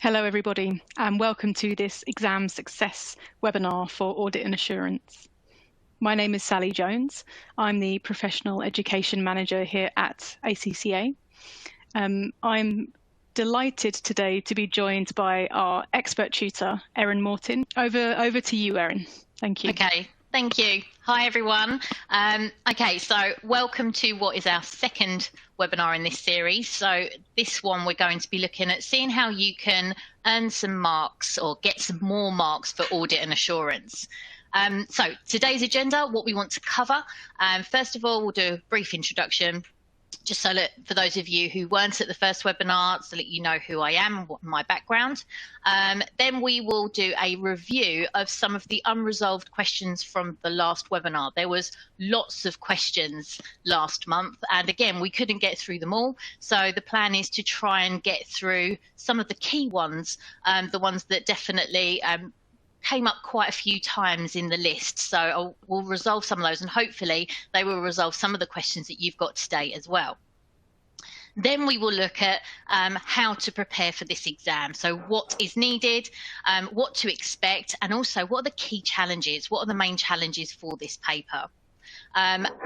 Hello everybody, and welcome to this exam success webinar for Audit and Assurance. My name is Sally Jones. I'm the Professional Education Manager here at ACCA. I'm delighted today to be joined by our expert tutor, Erin Morton. Over to you, Erin. Thank you. Okay, thank you. Hi everyone. Okay, so welcome to what is our second webinar in this series. So this one we're going to be looking at seeing how you can earn some marks or get some more marks for audit and assurance. So today's agenda, what we want to cover. First of all, we'll do a brief introduction, just so that for those of you who weren't at the first webinar, so that you know who I am and what my background. Then we will do a review of some of the unresolved questions from the last webinar. There was lots of questions last month, and again, we couldn't get through them all. So the plan is to try and get through some of the key ones, the ones that definitely came up quite a few times in the list. So we'll resolve some of those, and hopefully they will resolve some of the questions that you've got today as well. Then we will look at how to prepare for this exam. So what is needed, what to expect, and also what are the key challenges, what are the main challenges for this paper.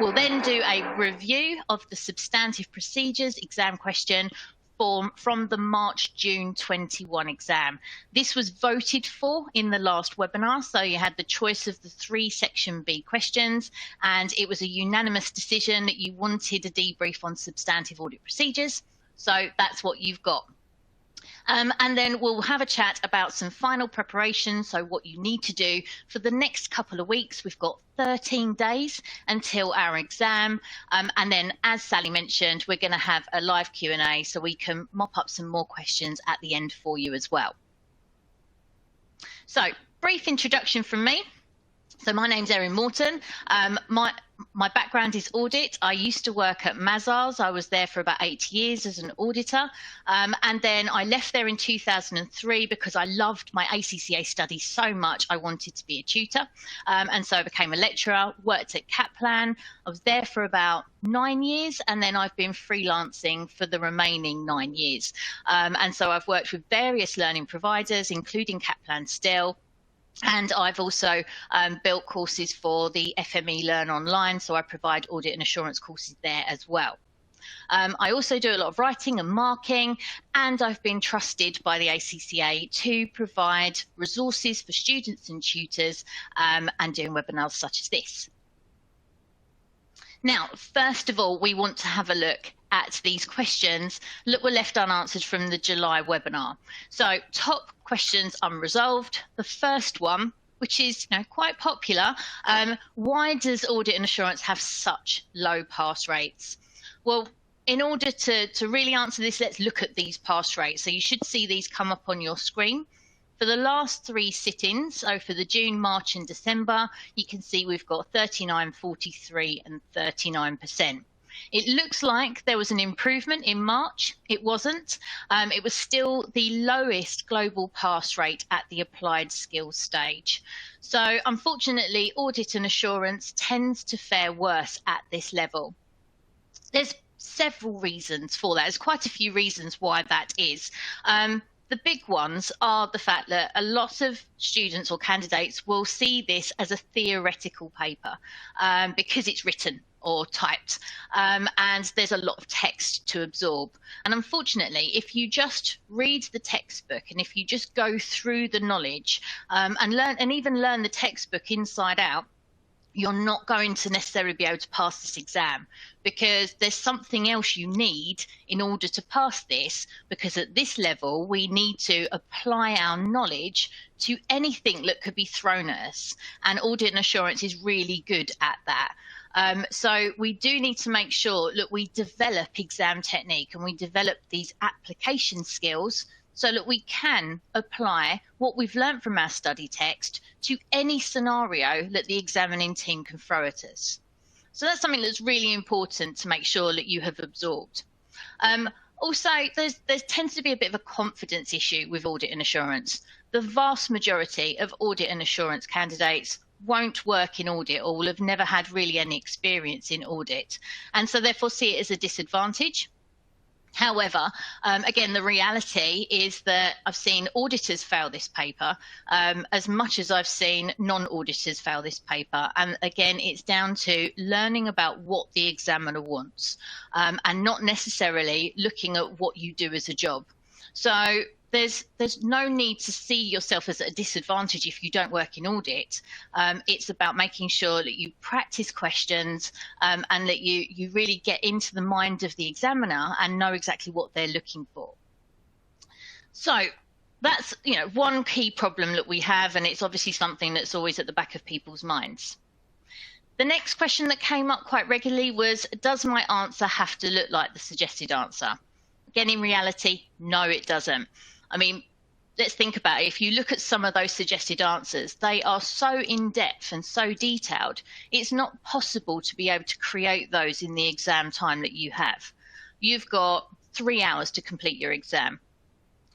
We'll then do a review of the substantive procedures exam question form from the March-June 21 exam. This was voted for in the last webinar, so you had the choice of the 3 Section B questions, and it was a unanimous decision that you wanted a debrief on substantive audit procedures, so that's what you've got. And then we'll have a chat about some final preparation, so what you need to do for the next couple of weeks. We've got 13 days until our exam, and then as Sally mentioned, we're going to have a live Q&A so we can mop up some more questions at the end for you as well. So brief introduction from me. So my name's Erin Morton. My background is audit. I used to work at Mazars. I was there for about 8 years as an auditor. And then I left there in 2003 because I loved my ACCA studies so much. I wanted to be a tutor. And so I became a lecturer, worked at Kaplan. I was there for about 9 years, and then I've been freelancing for the remaining 9 years. And so I've worked with various learning providers, including Kaplan still. And I've also built courses for the FME Learn Online, so I provide audit and assurance courses there as well. I also do a lot of writing and marking, and I've been trusted by the ACCA to provide resources for students and tutors and doing webinars such as this. Now, first of all, we want to have a look at these questions that were left unanswered from the July webinar. So top questions unresolved. The first one, which is quite popular, why does audit and assurance have such low pass rates? Well, in order to really answer this, let's look at these pass rates. So you should see these come up on your screen. For the last 3 sit-ins, so for the June, March and December, you can see we've got 39, 43 and 39%. It looks like there was an improvement in March. It wasn't. It was still the lowest global pass rate at the applied skills stage. So unfortunately, audit and assurance tends to fare worse at this level. There's several reasons for that. There's quite a few reasons why that is. The big ones are the fact that a lot of students or candidates will see this as a theoretical paper because it's written or typed, and there's a lot of text to absorb. And unfortunately, if you just read the textbook and if you just go through the knowledge and even learn the textbook inside out, you're not going to necessarily be able to pass this exam, because there's something else you need in order to pass this, because at this level we need to apply our knowledge to anything that could be thrown at us, and audit and assurance is really good at that. So we do need to make sure that we develop exam technique and we develop these application skills so that we can apply what we've learned from our study text to any scenario that the examining team can throw at us. So that's something that's really important to make sure that you have absorbed. Also, there tends to be a bit of a confidence issue with audit and assurance. The vast majority of audit and assurance candidates won't work in audit or will have never had really any experience in audit, and so therefore see it as a disadvantage. However, again, the reality is that I've seen auditors fail this paper as much as I've seen non-auditors fail this paper. And again, it's down to learning about what the examiner wants and not necessarily looking at what you do as a job. So there's no need to see yourself as at a disadvantage if you don't work in audit. It's about making sure that you practice questions and that you really get into the mind of the examiner and know exactly what they're looking for. So that's, one key problem that we have, and it's obviously something that's always at the back of people's minds. The next question that came up quite regularly was, does my answer have to look like the suggested answer? Again, in reality, no, it doesn't. I mean, let's think about it. If you look at some of those suggested answers, they are so in-depth and so detailed, it's not possible to be able to create those in the exam time that you have. You've got 3 hours to complete your exam.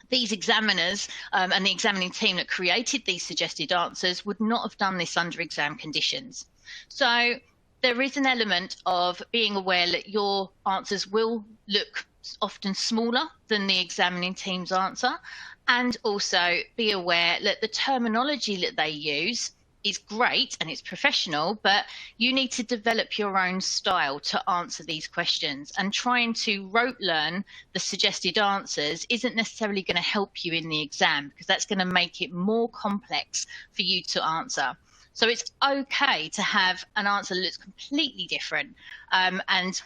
These examiners and the examining team that created these suggested answers would not have done this under exam conditions. So there is an element of being aware that your answers will look often smaller than the examining team's answer, and also be aware that the terminology that they use is great and it's professional, but you need to develop your own style to answer these questions, and trying to rote learn the suggested answers isn't necessarily going to help you in the exam, because that's going to make it more complex for you to answer. So it's okay to have an answer that looks completely different, and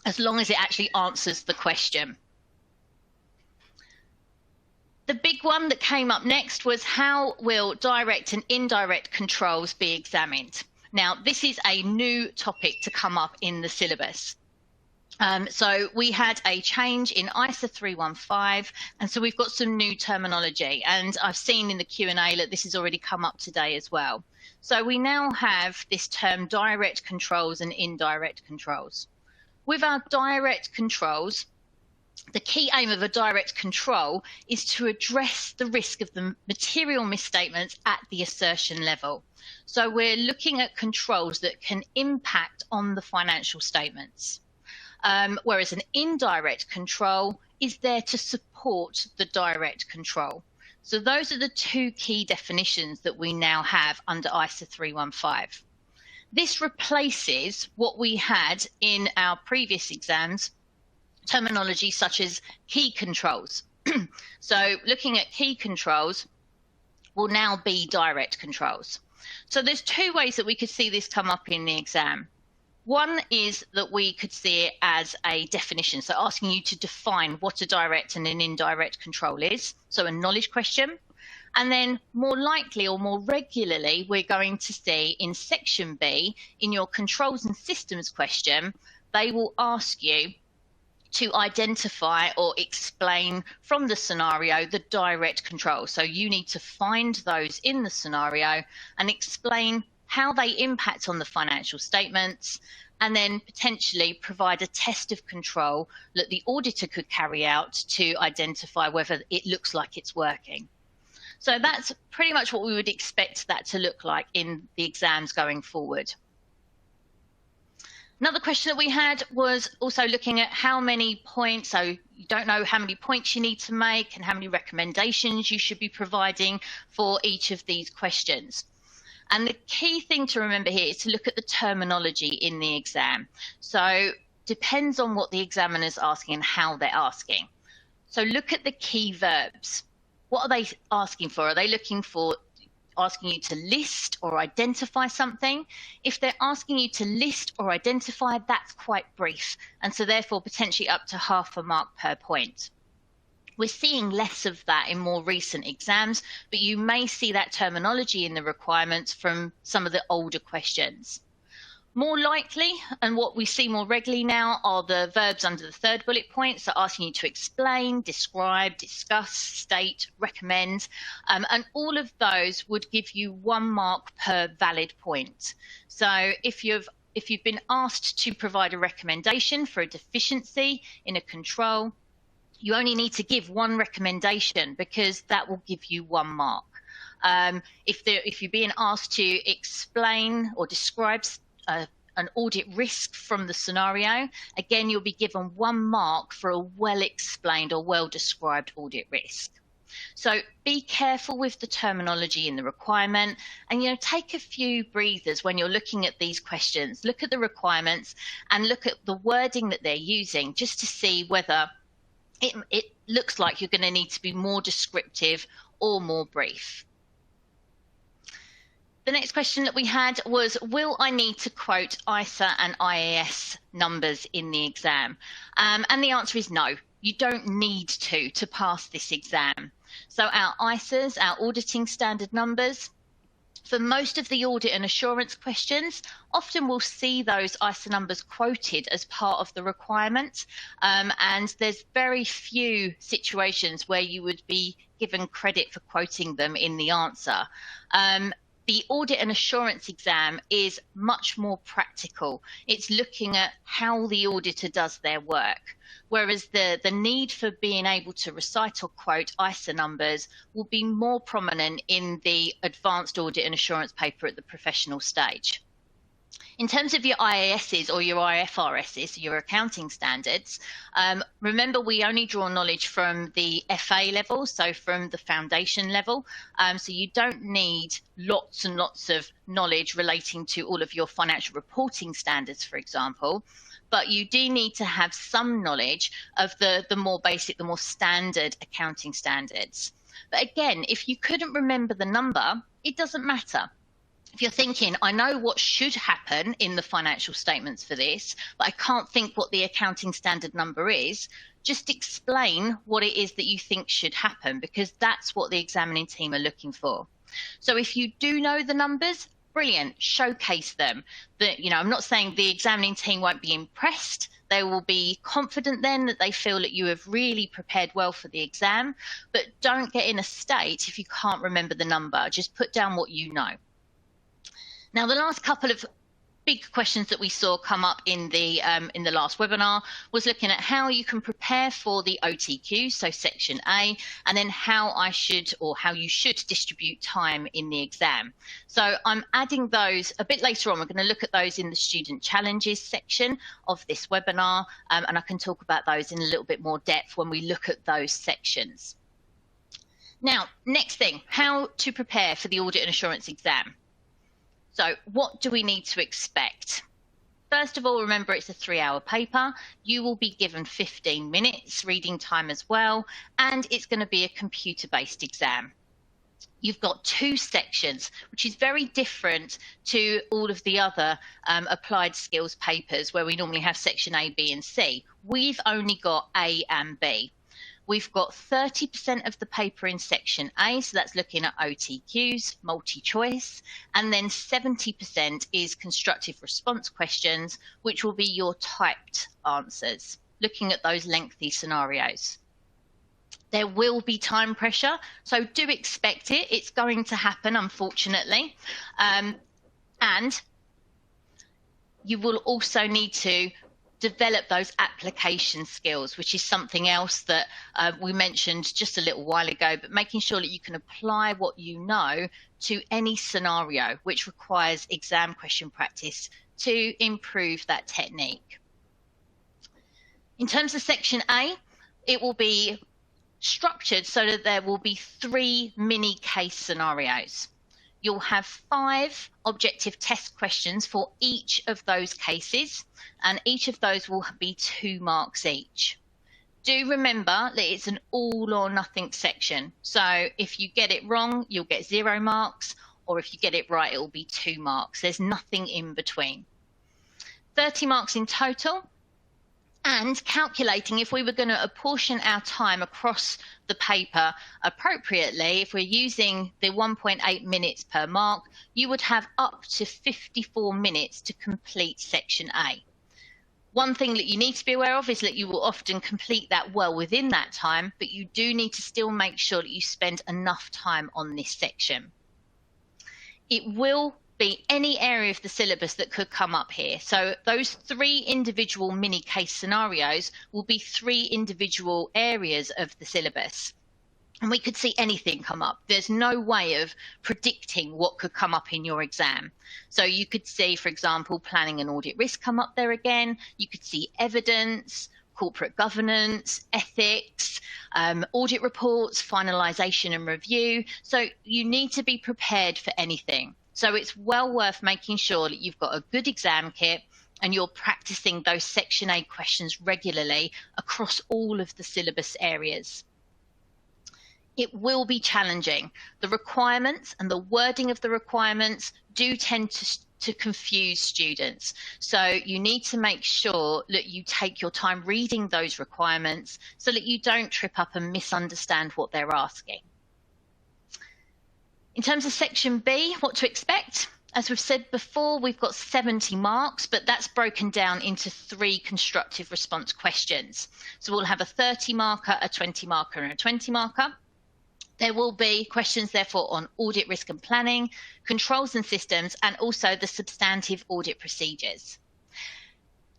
as long as it actually answers the question. The big one that came up next was, how will direct and indirect controls be examined? Now, this is a new topic to come up in the syllabus. So we had a change in ISA 315, and so we've got some new terminology, and I've seen in the Q&A that this has already come up today as well. So we now have this term direct controls and indirect controls. With our direct controls, the key aim of a direct control is to address the risk of the material misstatements at the assertion level. So we're looking at controls that can impact on the financial statements. Whereas an indirect control is there to support the direct control. So those are the two key definitions that we now have under ISA 315. This replaces what we had in our previous exams, terminology such as key controls. So looking at key controls will now be direct controls. So there's two ways that we could see this come up in the exam. One is that we could see it as a definition, so asking you to define what a direct and an indirect control is, so a knowledge question. And then more likely or more regularly, we're going to see in section B, in your controls and systems question, they will ask you to identify or explain from the scenario the direct control. So you need to find those in the scenario and explain how they impact on the financial statements, and then potentially provide a test of control that the auditor could carry out to identify whether it looks like it's working. So that's pretty much what we would expect that to look like in the exams going forward. Another question that we had was also looking at how many points, so you don't know how many points you need to make and how many recommendations you should be providing for each of these questions. And the key thing to remember here is to look at the terminology in the exam. So depends on what the examiner's asking and how they're asking. So look at the key verbs. What are they asking for? Are they looking for asking you to list or identify something? If they're asking you to list or identify, that's quite brief, and so therefore potentially up to half a mark per point. We're seeing less of that in more recent exams, but you may see that terminology in the requirements from some of the older questions. More likely, and what we see more regularly now, are the verbs under the third bullet point, so asking you to explain, describe, discuss, state, recommend, and all of those would give you 1 mark per valid point. So if you've been asked to provide a recommendation for a deficiency in a control, you only need to give 1 recommendation because that will give you 1 mark. If you're being asked to explain or describe an audit risk from the scenario, again, you'll be given 1 mark for a well-explained or well-described audit risk. So be careful with the terminology in the requirement, and take a few breathers when you're looking at these questions. Look at the requirements and look at the wording that they're using, just to see whether it looks like you're going to need to be more descriptive or more brief. The next question that we had was, will I need to quote ISA and IAS numbers in the exam? And the answer is no. You don't need to pass this exam. So our ISAs, our auditing standard numbers, for most of the audit and assurance questions, often we'll see those ISA numbers quoted as part of the requirement. And there's very few situations where you would be given credit for quoting them in the answer. The audit and assurance exam is much more practical. It's looking at how the auditor does their work, whereas the need for being able to recite or quote ISA numbers will be more prominent in the advanced audit and assurance paper at the professional stage. In terms of your IASs or your IFRSs, your accounting standards, remember we only draw knowledge from the FA level, so from the foundation level. So you don't need lots and lots of knowledge relating to all of your financial reporting standards, for example. But you do need to have some knowledge of the more basic, the more standard accounting standards. But again, if you couldn't remember the number, it doesn't matter. If you're thinking, I know what should happen in the financial statements for this, but I can't think what the accounting standard number is, just explain what it is that you think should happen, because that's what the examining team are looking for. So if you do know the numbers, brilliant, showcase them. I'm not saying the examining team won't be impressed. They will be confident then that they feel that you have really prepared well for the exam, but don't get in a state if you can't remember the number. Just put down what you know. Now, the last couple of big questions that we saw come up in the last webinar was looking at how you can prepare for the OTQ, so section A, and then how you should distribute time in the exam. So I'm adding those a bit later on. We're going to look at those in the student challenges section of this webinar, and I can talk about those in a little bit more depth when we look at those sections. Now, next thing, how to prepare for the audit and assurance exam. So what do we need to expect? First of all, remember it's a 3-hour paper. You will be given 15 minutes reading time as well, and it's going to be a computer-based exam. You've got 2 sections, which is very different to all of the other applied skills papers where we normally have section A, B, and C. We've only got A and B. We've got 30% of the paper in section A, so that's looking at OTQs, multi-choice, and then 70% is constructive response questions, which will be your typed answers, looking at those lengthy scenarios. There will be time pressure, so do expect it. It's going to happen, unfortunately. And you will also need to develop those application skills, which is something else that we mentioned just a little while ago, but making sure that you can apply what you know to any scenario which requires exam question practice to improve that technique. In terms of section A, it will be structured so that there will be 3 mini case scenarios. You'll have 5 objective test questions for each of those cases, and each of those will be 2 marks each. Do remember that it's an all or nothing section. So if you get it wrong, you'll get 0 marks, or if you get it right, it will be 2 marks. There's nothing in between. 30 marks in total. And calculating if we were going to apportion our time across the paper appropriately, if we're using the 1.8 minutes per mark, you would have up to 54 minutes to complete section A. One thing that you need to be aware of is that you will often complete that well within that time, but you do need to still make sure that you spend enough time on this section. It will be any area of the syllabus that could come up here. So those 3 individual mini case scenarios will be 3 individual areas of the syllabus. And we could see anything come up. There's no way of predicting what could come up in your exam. So you could see, for example, planning and audit risk come up there again. You could see evidence, corporate governance, ethics, audit reports, finalisation and review. So you need to be prepared for anything. So it's well worth making sure that you've got a good exam kit and you're practicing those Section A questions regularly across all of the syllabus areas. It will be challenging. The requirements and the wording of the requirements do tend to confuse students. So you need to make sure that you take your time reading those requirements so that you don't trip up and misunderstand what they're asking. In terms of Section B, what to expect? As we've said before, we've got 70 marks, but that's broken down into 3 constructive response questions. So we'll have a 30 marker, a 20 marker, and a 20 marker. There will be questions, therefore, on audit risk and planning, controls and systems, and also the substantive audit procedures.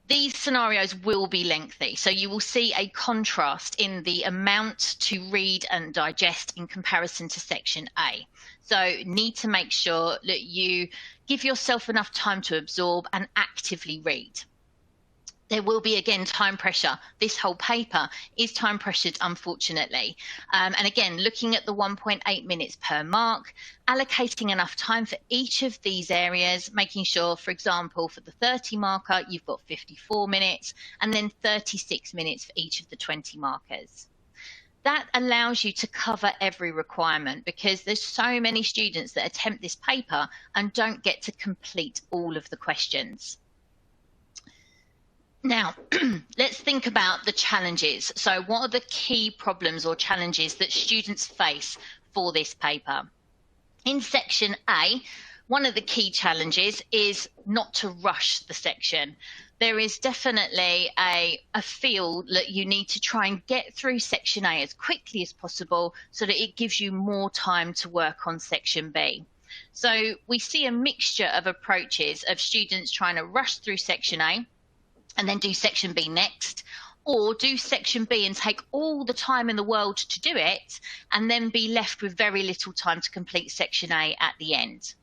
These scenarios will be lengthy, so you will see a contrast in the amount to read and digest in comparison to Section A. So need to make sure that you give yourself enough time to absorb and actively read. There will be, again, time pressure. This whole paper is time pressured, unfortunately. And again, looking at the 1.8 minutes per mark, allocating enough time for each of these areas, making sure, for example, for the 30 marker, you've got 54 minutes and then 36 minutes for each of the 20 markers. That allows you to cover every requirement because there's so many students that attempt this paper and don't get to complete all of the questions. Now, let's think about the challenges. So what are the key problems or challenges that students face for this paper? In Section A, one of the key challenges is not to rush the section. There is definitely a feel that you need to try and get through Section A as quickly as possible so that it gives you more time to work on Section B. So we see a mixture of approaches of students trying to rush through Section A and then do Section B next, or do Section B and take all the time in the world to do it and then be left with very little time to complete Section A at the end.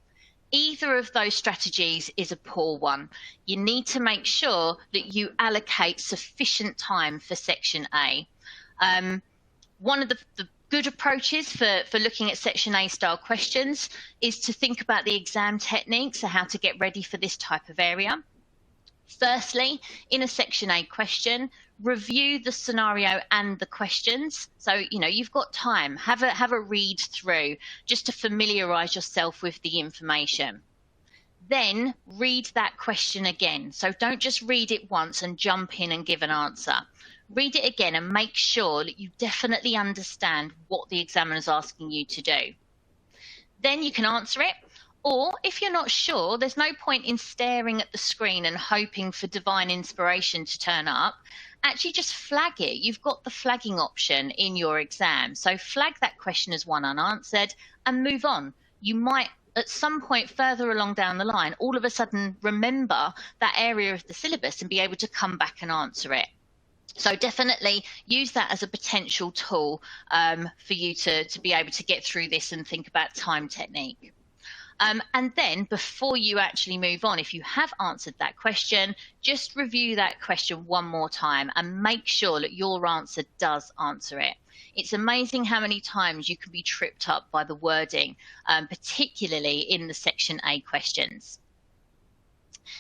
Either of those strategies is a poor one. You need to make sure that you allocate sufficient time for Section A. One of the good approaches for looking at Section A style questions is to think about the exam techniques, so how to get ready for this type of area. Firstly, in a Section A question, review the scenario and the questions. So, you've got time, have a read through just to familiarise yourself with the information. Then read that question again. So don't just read it once and jump in and give an answer. Read it again and make sure that you definitely understand what the examiner is asking you to do. Then you can answer it. Or if you're not sure, there's no point in staring at the screen and hoping for divine inspiration to turn up. Actually, just flag it. You've got the flagging option in your exam. So flag that question as one unanswered and move on. You might, at some point further along down the line, all of a sudden remember that area of the syllabus and be able to come back and answer it. So definitely use that as a potential tool for you to be able to get through this and think about time technique. And then before you actually move on, if you have answered that question, just review that question one more time and make sure that your answer does answer it. It's amazing how many times you can be tripped up by the wording, particularly in the Section A questions.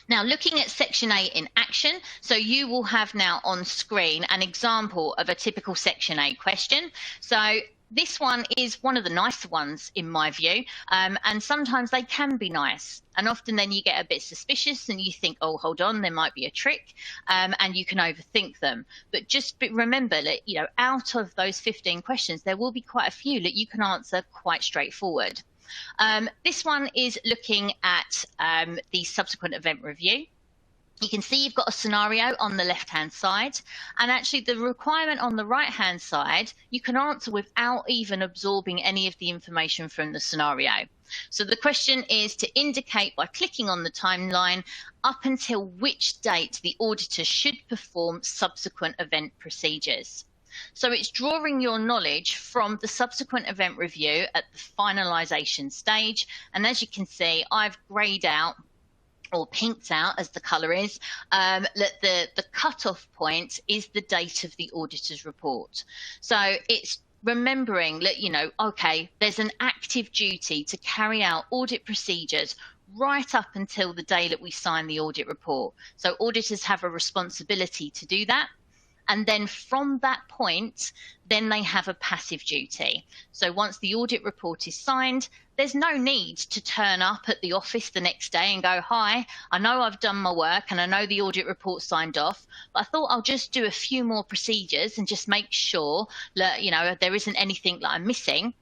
Now, looking at Section A in action, so you will have now on screen an example of a typical Section A question. So this one is one of the nicer ones in my view, and sometimes they can be nice, and often then you get a bit suspicious and you think, oh, hold on, there might be a trick, and you can overthink them. But just remember that, out of those 15 questions, there will be quite a few that you can answer quite straightforward. This one is looking at the subsequent event review. You can see you've got a scenario on the left-hand side, and actually the requirement on the right-hand side, you can answer without even absorbing any of the information from the scenario. So the question is to indicate by clicking on the timeline up until which date the auditor should perform subsequent event procedures. So it's drawing your knowledge from the subsequent event review at the finalisation stage. And as you can see, I've greyed out or pinked out, as the colour is, that the cut-off point is the date of the auditor's report. So it's remembering that, you know, okay, there's an active duty to carry out audit procedures right up until the day that we sign the audit report. So auditors have a responsibility to do that. And then from that point, then they have a passive duty. So once the audit report is signed, there's no need to turn up at the office the next day and go, hi, I know I've done my work and I know the audit report signed off, but I thought I'll just do a few more procedures and just make sure that, you know, there isn't anything that I'm missing.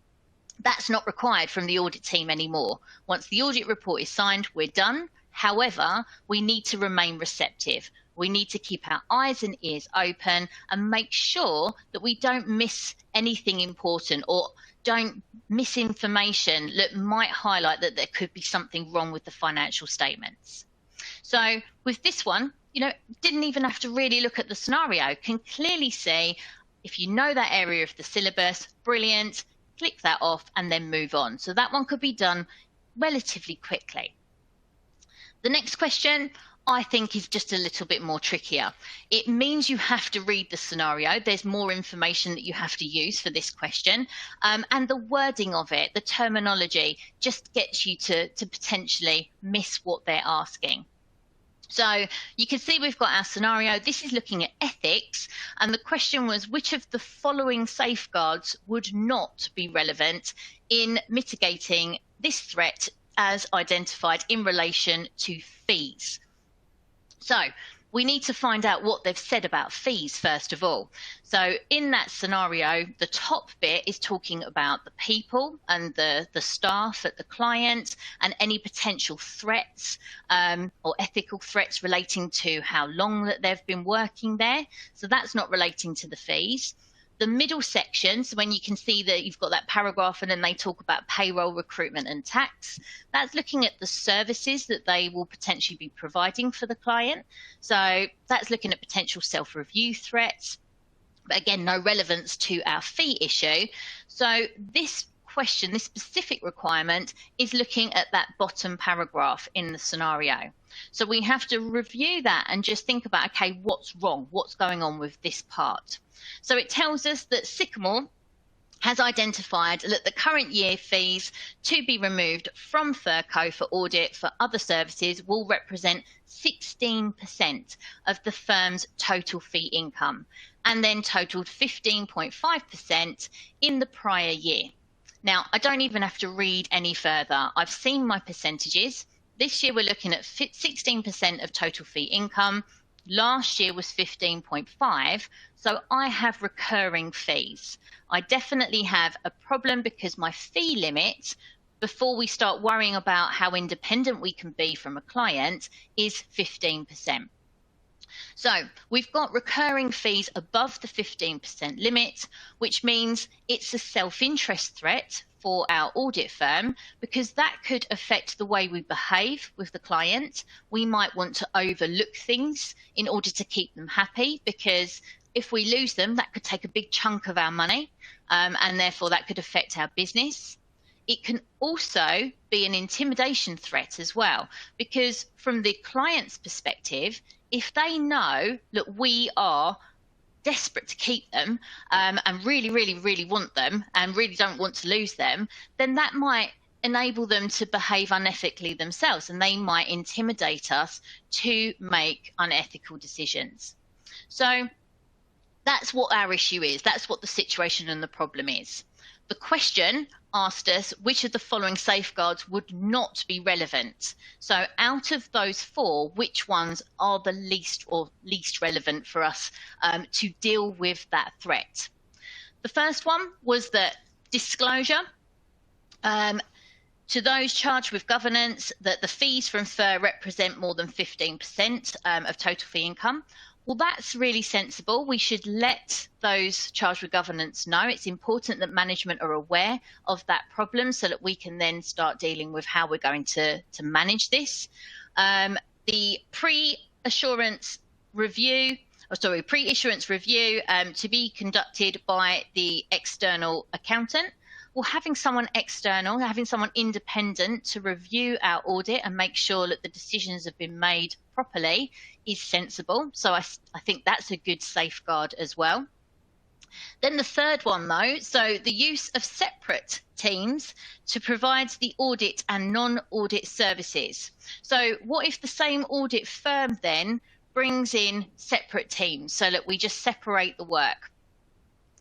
That's not required from the audit team anymore. Once the audit report is signed, we're done. However, we need to remain receptive. We need to keep our eyes and ears open and make sure that we don't miss anything important or don't miss information that might highlight that there could be something wrong with the financial statements. So with this one, you know, didn't even have to really look at the scenario, can clearly see if you know that area of the syllabus, brilliant, click that off and then move on. So that one could be done relatively quickly. The next question, I think, is just a little bit more trickier. It means you have to read the scenario. There's more information that you have to use for this question. And the wording of it, the terminology, just gets you to potentially miss what they're asking. So you can see we've got our scenario. This is looking at ethics. And the question was, which of the following safeguards would not be relevant in mitigating this threat as identified in relation to fees? So we need to find out what they've said about fees, first of all. So in that scenario, the top bit is talking about the people and the staff at the client and any potential threats or ethical threats relating to how long that they've been working there. So that's not relating to the fees. The middle section, so when you can see that you've got that paragraph and then they talk about payroll, recruitment and tax, that's looking at the services that they will potentially be providing for the client. So that's looking at potential self-review threats, but again, no relevance to our fee issue. So this question, this specific requirement, is looking at that bottom paragraph in the scenario. So we have to review that and just think about, okay, what's wrong? What's going on with this part? So it tells us that Sycamore has identified that the current year fees to be removed from Thurco for audit for other services will represent 16% of the firm's total fee income and then totaled 15.5% in the prior year. Now, I don't even have to read any further. I've seen my percentages. This year we're looking at 16% of total fee income. Last year was 15.5, so I have recurring fees. I definitely have a problem because my fee limit, before we start worrying about how independent we can be from a client, is 15%. So we've got recurring fees above the 15% limit, which means it's a self-interest threat for our audit firm because that could affect the way we behave with the client. We might want to overlook things in order to keep them happy because if we lose them, that could take a big chunk of our money and therefore that could affect our business. It can also be an intimidation threat as well, because from the client's perspective, if they know that we are desperate to keep them and really, really, really want them and really don't want to lose them, then that might enable them to behave unethically themselves and they might intimidate us to make unethical decisions. So that's what our issue is. That's what the situation and the problem is. The question asked us which of the following safeguards would not be relevant. So out of those four, which ones are the least relevant for us to deal with that threat? The first one was that disclosure to those charged with governance that the fees from FIR represent more than 15% of total fee income. Well, that's really sensible. We should let those charged with governance know. It's important that management are aware of that problem so that we can then start dealing with how we're going to manage this. The pre-assurance review pre-issuance review to be conducted by the external accountant. Well, having someone external, having someone independent to review our audit and make sure that the decisions have been made properly is sensible. So I think that's a good safeguard as well. Then the third one, though, so the use of separate teams to provide the audit and non-audit services. So what if the same audit firm then brings in separate teams so that we just separate the work?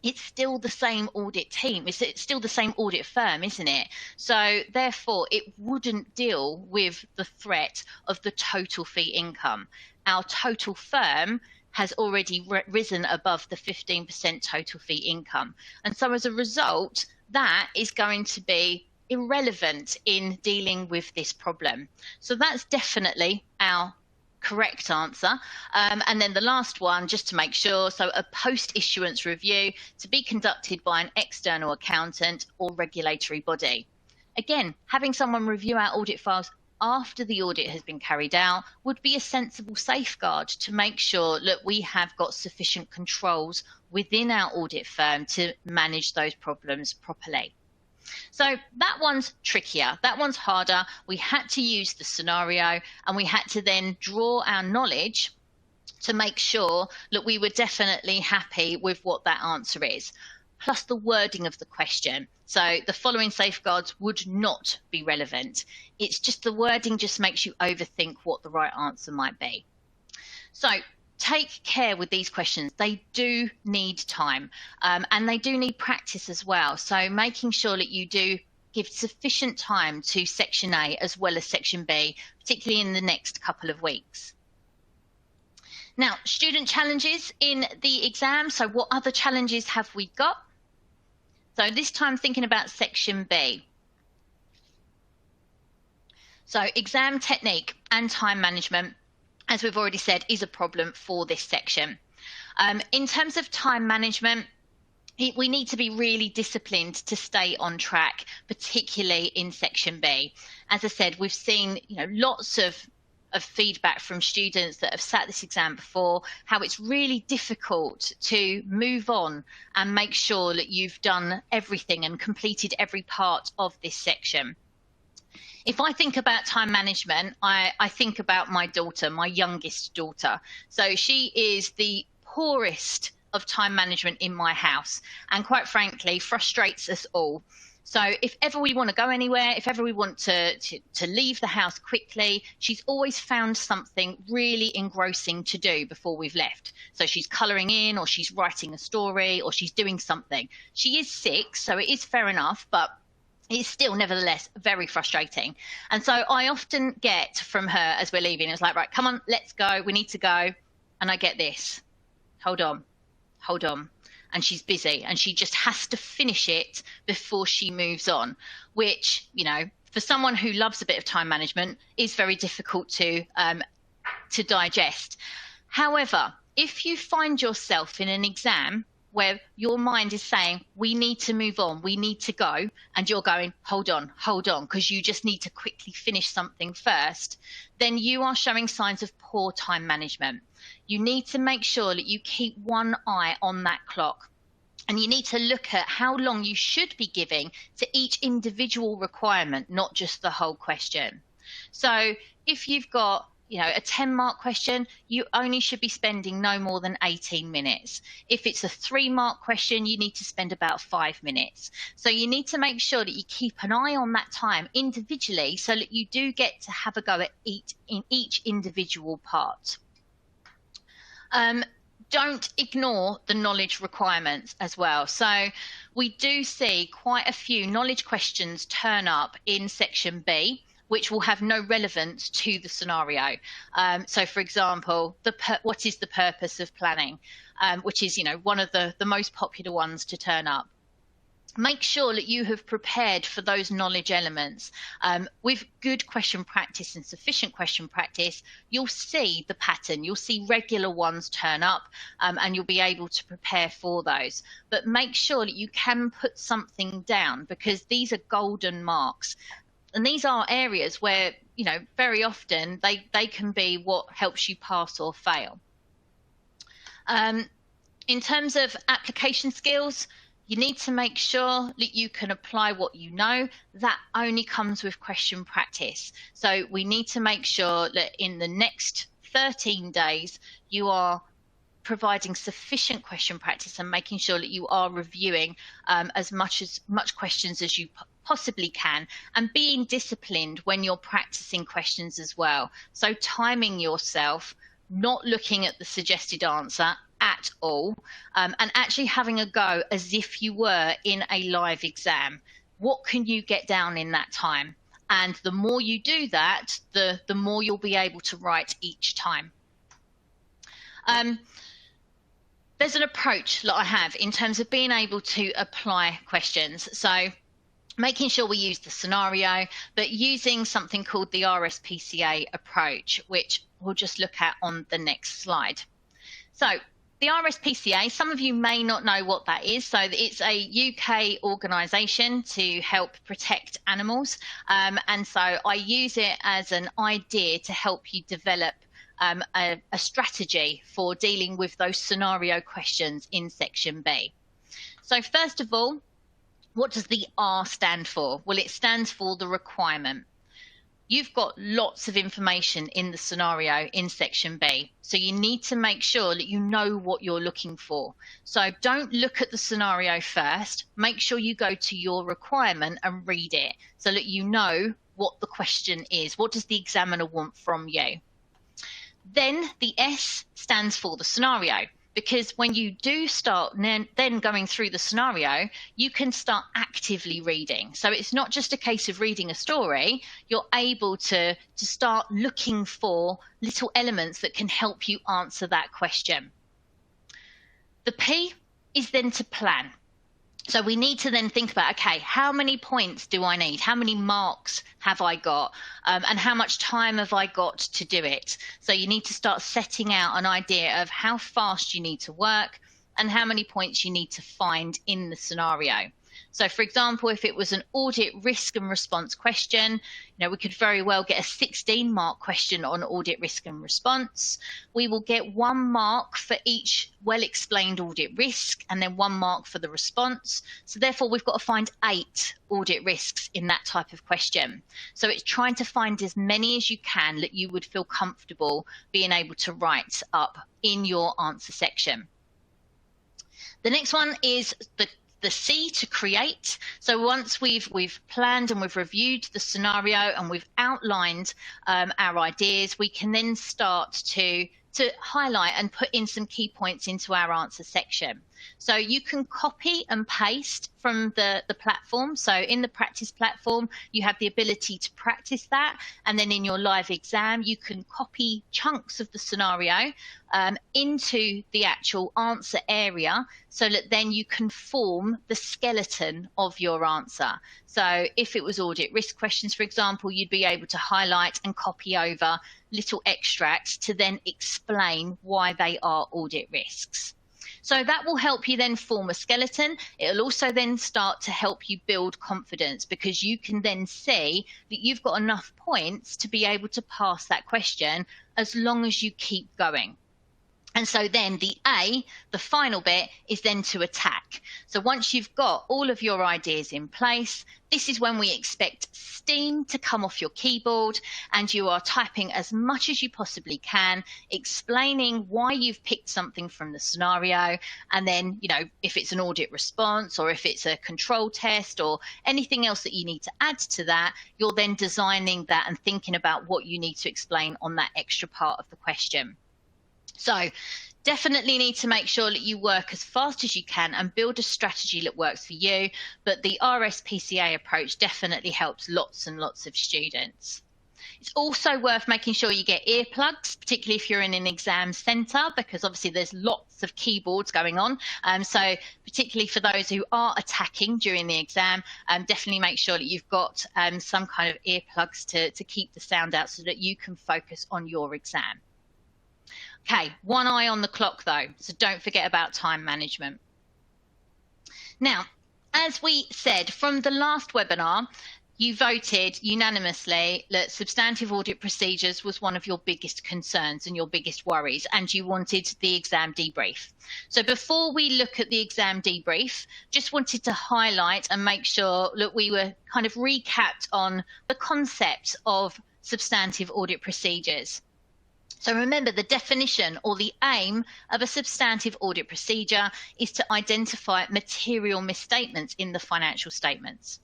It's still the same audit team. It's still the same audit firm, isn't it? So therefore, it wouldn't deal with the threat of the total fee income. Our total firm has already risen above the 15% total fee income. And so as a result, that is going to be irrelevant in dealing with this problem. So that's definitely our correct answer. And then the last one, just to make sure, so a post-issuance review to be conducted by an external accountant or regulatory body. Again, having someone review our audit files after the audit has been carried out would be a sensible safeguard to make sure that we have got sufficient controls within our audit firm to manage those problems properly. So that one's trickier, that one's harder. We had to use the scenario and we had to then draw our knowledge to make sure that we were definitely happy with what that answer is, plus the wording of the question. So the following safeguards would not be relevant. It's just the wording just makes you overthink what the right answer might be. So take care with these questions. They do need time and they do need practice as well. So making sure that you do give sufficient time to Section A as well as Section B, particularly in the next couple of weeks. Now, student challenges in the exam. So what other challenges have we got? So this time thinking about Section B. So exam technique and time management, as we've already said, is a problem for this section. In terms of time management, we need to be really disciplined to stay on track, particularly in Section B. As I said, we've seen lots of feedback from students that have sat this exam before, how it's really difficult to move on and make sure that you've done everything and completed every part of this section. If I think about time management, I think about my daughter, my youngest daughter. So she is the poorest of time management in my house and quite frankly frustrates us all. So if ever we want to go anywhere, if ever we want to leave the house quickly, she's always found something really engrossing to do before we've left. So she's colouring in, or she's writing a story, or she's doing something. She is 6, so it is fair enough, but it's still nevertheless very frustrating. And so I often get from her as we're leaving, it's like, right, come on, let's go, we need to go. And I get this, hold on. And she's busy and she just has to finish it before she moves on, which, for someone who loves a bit of time management is very difficult to digest. However, if you find yourself in an exam where your mind is saying, we need to move on, we need to go, and you're going, hold on, because you just need to quickly finish something first, then you are showing signs of poor time management. You need to make sure that you keep one eye on that clock. And you need to look at how long you should be giving to each individual requirement, not just the whole question. So if you've got a 10-mark question, you only should be spending no more than 18 minutes. If it's a 3-mark question, you need to spend about 5 minutes. So you need to make sure that you keep an eye on that time individually so that you do get to have a go at each individual part. Don't ignore the knowledge requirements as well. So we do see quite a few knowledge questions turn up in Section B, which will have no relevance to the scenario. So for example, what is the purpose of planning, which is one of the most popular ones to turn up. Make sure that you have prepared for those knowledge elements. With good question practice and sufficient question practice, you'll see the pattern. You'll see regular ones turn up and you'll be able to prepare for those. But make sure that you can put something down because these are golden marks. And these are areas where, very often they can be what helps you pass or fail. In terms of application skills, you need to make sure that you can apply what you know. That only comes with question practice. So we need to make sure that in the next 13 days, you are providing sufficient question practice and making sure that you are reviewing as much questions as you possibly can, and being disciplined when you're practicing questions as well. So timing yourself, not looking at the suggested answer at all, and actually having a go as if you were in a live exam. What can you get down in that time? And the more you do that, the more you'll be able to write each time. There's an approach that I have in terms of being able to apply questions. So making sure we use the scenario, but using something called the RSPCA approach, which we'll just look at on the next slide. So the RSPCA, some of you may not know what that is. So it's a UK organisation to help protect animals. And so I use it as an idea to help you develop a strategy for dealing with those scenario questions in section B. So first of all, what does the R stand for? Well, it stands for the requirement. You've got lots of information in the scenario in section B, so you need to make sure that you know what you're looking for. So don't look at the scenario first. Make sure you go to your requirement and read it so that you know what the question is. What does the examiner want from you? Then the S stands for the scenario, because when you do start then going through the scenario, you can start actively reading. So it's not just a case of reading a story, you're able to start looking for little elements that can help you answer that question. The P is then to plan. So we need to then think about, okay, how many points do I need? How many marks have I got? And how much time have I got to do it? So you need to start setting out an idea of how fast you need to work and how many points you need to find in the scenario. So for example, if it was an audit risk and response question, we could very well get a 16-mark question on audit risk and response. We will get 1 mark for each well-explained audit risk and then 1 mark for the response. So therefore, we've got to find 8 audit risks in that type of question. So it's trying to find as many as you can that you would feel comfortable being able to write up in your answer section. The next one is the C, to create. So once we've planned and we've reviewed the scenario and we've outlined our ideas, we can then start to highlight and put in some key points into our answer section. So you can copy and paste from the platform. So in the practice platform, you have the ability to practice that. And then in your live exam, you can copy chunks of the scenario into the actual answer area so that then you can form the skeleton of your answer. So if it was audit risk questions, for example, you'd be able to highlight and copy over little extracts to then explain why they are audit risks. So that will help you then form a skeleton. It'll also then start to help you build confidence, because you can then see that you've got enough points to be able to pass that question as long as you keep going. And so then the A, the final bit, is then to attack. So once you've got all of your ideas in place, this is when we expect steam to come off your keyboard and you are typing as much as you possibly can, explaining why you've picked something from the scenario. And then, if it's an audit response or if it's a control test or anything else that you need to add to that, you're then designing that and thinking about what you need to explain on that extra part of the question. So definitely need to make sure that you work as fast as you can and build a strategy that works for you. But the RSPCA approach definitely helps lots and lots of students. It's also worth making sure you get earplugs, particularly if you're in an exam centre, because obviously there's lots of keyboards going on. So particularly for those who are attacking during the exam, definitely make sure that you've got some kind of earplugs to keep the sound out so that you can focus on your exam. Okay, one eye on the clock though, so don't forget about time management. Now, as we said from the last webinar, you voted unanimously that substantive audit procedures was one of your biggest concerns and your biggest worries, and you wanted the exam debrief. So before we look at the exam debrief, just wanted to highlight and make sure that we were kind of recapped on the concept of substantive audit procedures. So remember, the definition or the aim of a substantive audit procedure is to identify material misstatements in the financial statements.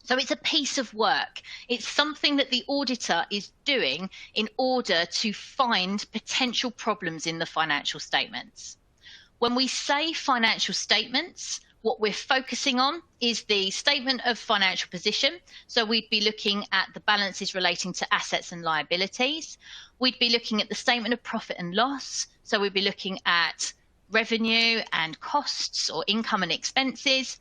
So it's a piece of work. It's something that the auditor is doing in order to find potential problems in the financial statements. When we say financial statements, what we're focusing on is the statement of financial position. So we'd be looking at the balances relating to assets and liabilities. We'd be looking at the statement of profit and loss. So we'd be looking at revenue and costs, or income and expenses.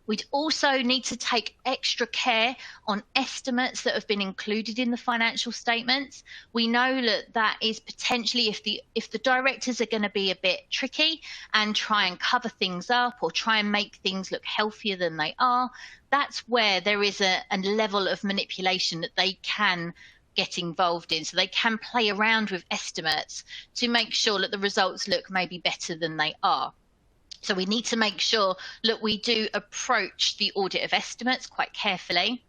We'd also need to take extra care on estimates that have been included in the financial statements. We know that that is potentially, if the directors are going to be a bit tricky and try and cover things up or try and make things look healthier than they are, that's where there is a level of manipulation that they can get involved in. So they can play around with estimates to make sure that the results look maybe better than they are. So we need to make sure that we do approach the audit of estimates quite carefully.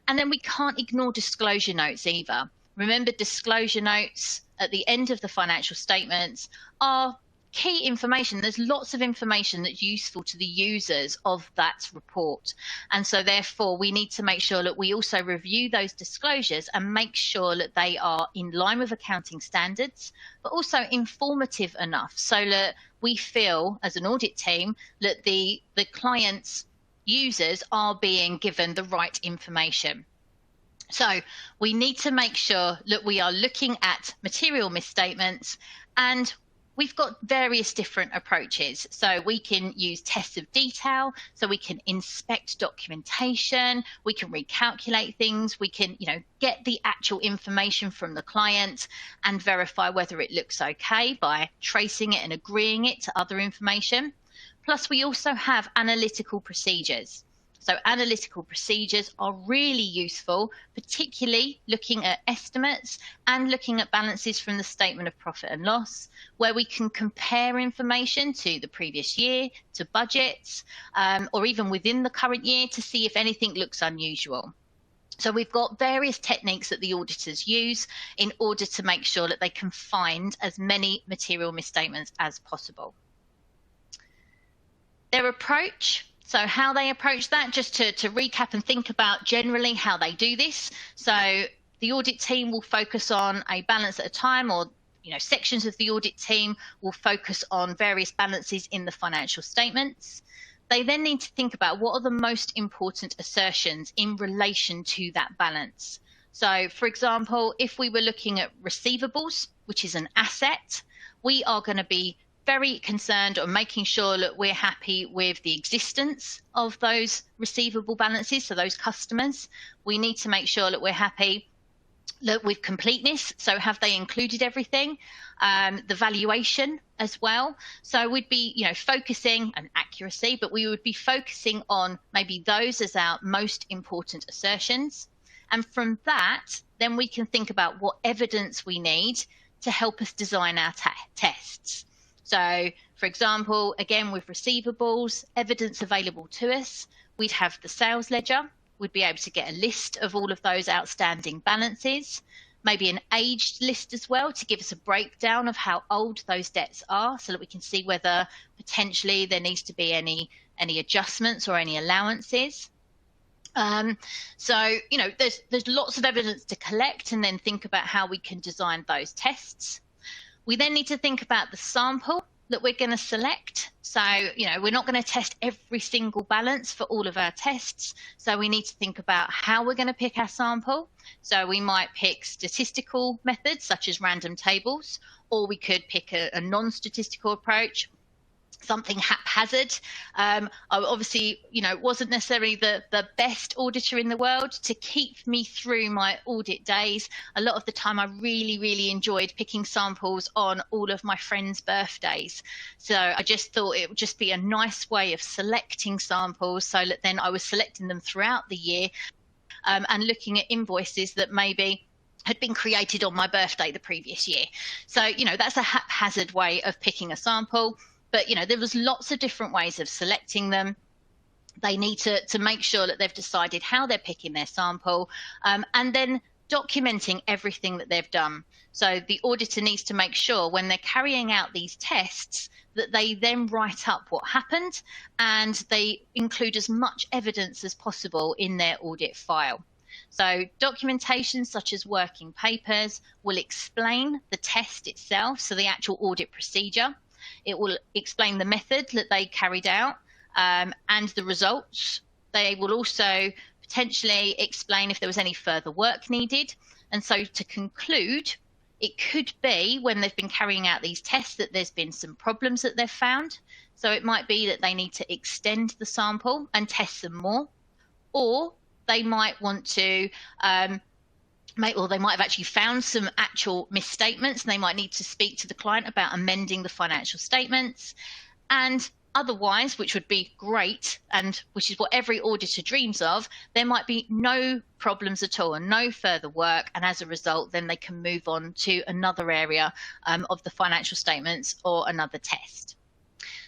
And then we can't ignore disclosure notes either. Remember, disclosure notes at the end of the financial statements are key information. There's lots of information that's useful to the users of that report. And so therefore, we need to make sure that we also review those disclosures and make sure that they are in line with accounting standards, but also informative enough so that we feel as an audit team that the client's users are being given the right information. So we need to make sure that we are looking at material misstatements, and we've got various different approaches. So we can use tests of detail, so we can inspect documentation, we can recalculate things, we can, get the actual information from the client and verify whether it looks okay by tracing it and agreeing it to other information. Plus, we also have analytical procedures. So analytical procedures are really useful, particularly looking at estimates and looking at balances from the statement of profit and loss, where we can compare information to the previous year, to budgets, or even within the current year to see if anything looks unusual. So we've got various techniques that the auditors use in order to make sure that they can find as many material misstatements as possible. Their approach. So how they approach that, just to recap and think about generally how they do this. So the audit team will focus on a balance at a time, or sections of the audit team will focus on various balances in the financial statements. They then need to think about what are the most important assertions in relation to that balance. So for example, if we were looking at receivables, which is an asset, we are going to be very concerned on making sure that we're happy with the existence of those receivable balances, so those customers. We need to make sure that we're happy with completeness, so have they included everything, the valuation as well. So we'd be focusing on accuracy, but we would be focusing on maybe those as our most important assertions. And from that, then we can think about what evidence we need to help us design our tests. So, for example, again, with receivables, evidence available to us, we'd have the sales ledger. We'd be able to get a list of all of those outstanding balances, maybe an aged list as well to give us a breakdown of how old those debts are so that we can see whether potentially there needs to be any adjustments or any allowances. So, there's lots of evidence to collect and then think about how we can design those tests. We then need to think about the sample that we're going to select. So, we're not going to test every single balance for all of our tests. So we need to think about how we're going to pick our sample. So we might pick statistical methods such as random tables, or we could pick a non-statistical approach something haphazard. I obviously, wasn't necessarily the best auditor in the world. To keep me through my audit days, a lot of the time I really, really enjoyed picking samples on all of my friends' birthdays. So I just thought it would just be a nice way of selecting samples, so that then I was selecting them throughout the year, and looking at invoices that maybe had been created on my birthday the previous year. So, that's a haphazard way of picking a sample. But, there was lots of different ways of selecting them. They need to make sure that they've decided how they're picking their sample, and then documenting everything that they've done. So the auditor needs to make sure when they're carrying out these tests that they then write up what happened, and they include as much evidence as possible in their audit file. So documentation such as working papers will explain the test itself, so the actual audit procedure. It will explain the method that they carried out, and the results. They will also potentially explain if there was any further work needed. And so to conclude, it could be when they've been carrying out these tests that there's been some problems that they've found. So it might be that they need to extend the sample and test them more, or they might want to they might have actually found some actual misstatements, and they might need to speak to the client about amending the financial statements. And otherwise, which would be great, and which is what every auditor dreams of, there might be no problems at all and no further work. And as a result, then they can move on to another area of the financial statements or another test.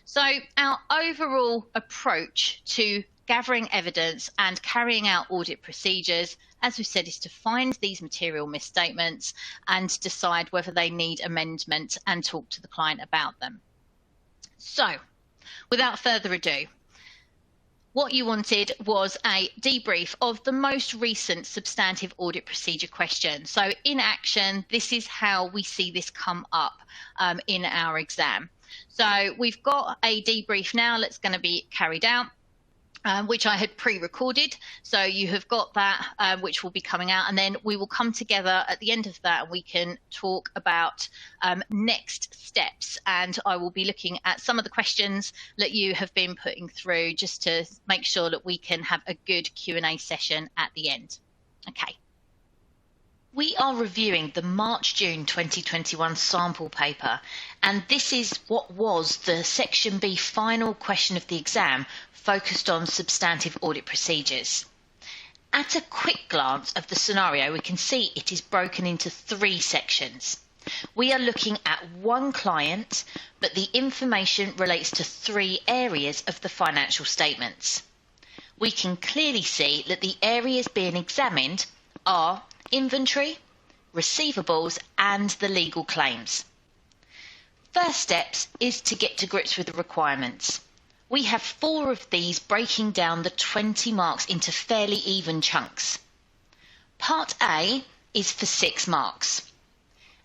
So our overall approach to gathering evidence and carrying out audit procedures, as we said, is to find these material misstatements and decide whether they need amendment and talk to the client about them. So, without further ado, what you wanted was a debrief of the most recent substantive audit procedure question. So in action, this is how we see this come up in our exam. So we've got a debrief now that's going to be carried out, which I had pre-recorded. So you have got that, which will be coming out, and then we will come together at the end of that and we can talk about next steps. And I will be looking at some of the questions that you have been putting through, just to make sure that we can have a good Q&A session at the end. Okay. We are reviewing the March-June 2021 sample paper, and this is what was the Section B final question of the exam, focused on substantive audit procedures. At a quick glance of the scenario, we can see it is broken into 3 sections. We are looking at one client, but the information relates to 3 areas of the financial statements. We can clearly see that the areas being examined are inventory, receivables, and the legal claims. First steps is to get to grips with the requirements. We have 4 of these breaking down the 20 marks into fairly even chunks. Part A is for 6 marks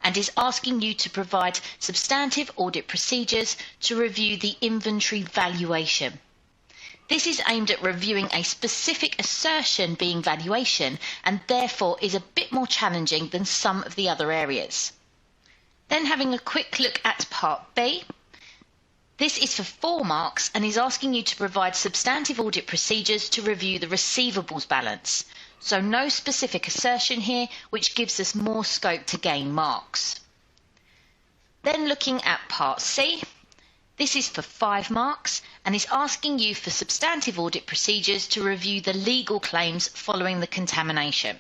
and is asking you to provide substantive audit procedures to review the inventory valuation. This is aimed at reviewing a specific assertion being valuation, and therefore is a bit more challenging than some of the other areas. Then having a quick look at Part B. This is for 4 marks and is asking you to provide substantive audit procedures to review the receivables balance. So no specific assertion here, which gives us more scope to gain marks. Then looking at Part C. This is for 5 marks and is asking you for substantive audit procedures to review the legal claims following the contamination.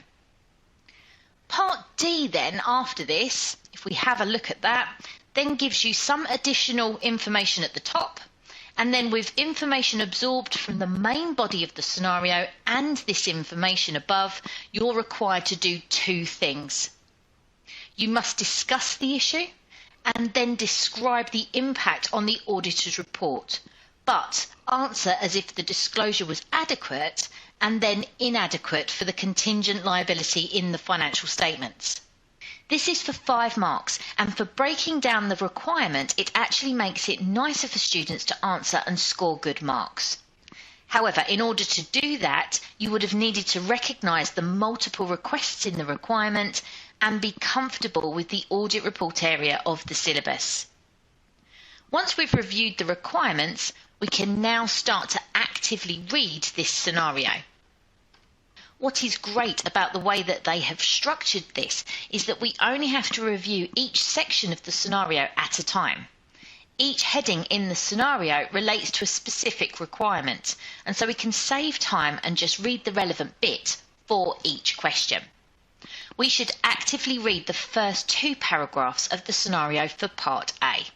Part D then, after this, if we have a look at that, then gives you some additional information at the top, and then with information absorbed from the main body of the scenario and this information above, you're required to do 2 things. You must discuss the issue and then describe the impact on the auditor's report, but answer as if the disclosure was adequate and then inadequate for the contingent liability in the financial statements. This is for 5 marks, and for breaking down the requirement, it actually makes it nicer for students to answer and score good marks. However, in order to do that, you would have needed to recognise the multiple requests in the requirement and be comfortable with the audit report area of the syllabus. Once we've reviewed the requirements, we can now start to actively read this scenario. What is great about the way that they have structured this is that we only have to review each section of the scenario at a time. Each heading in the scenario relates to a specific requirement, and so we can save time and just read the relevant bit for each question. We should actively read the first 2 paragraphs of the scenario for Part A.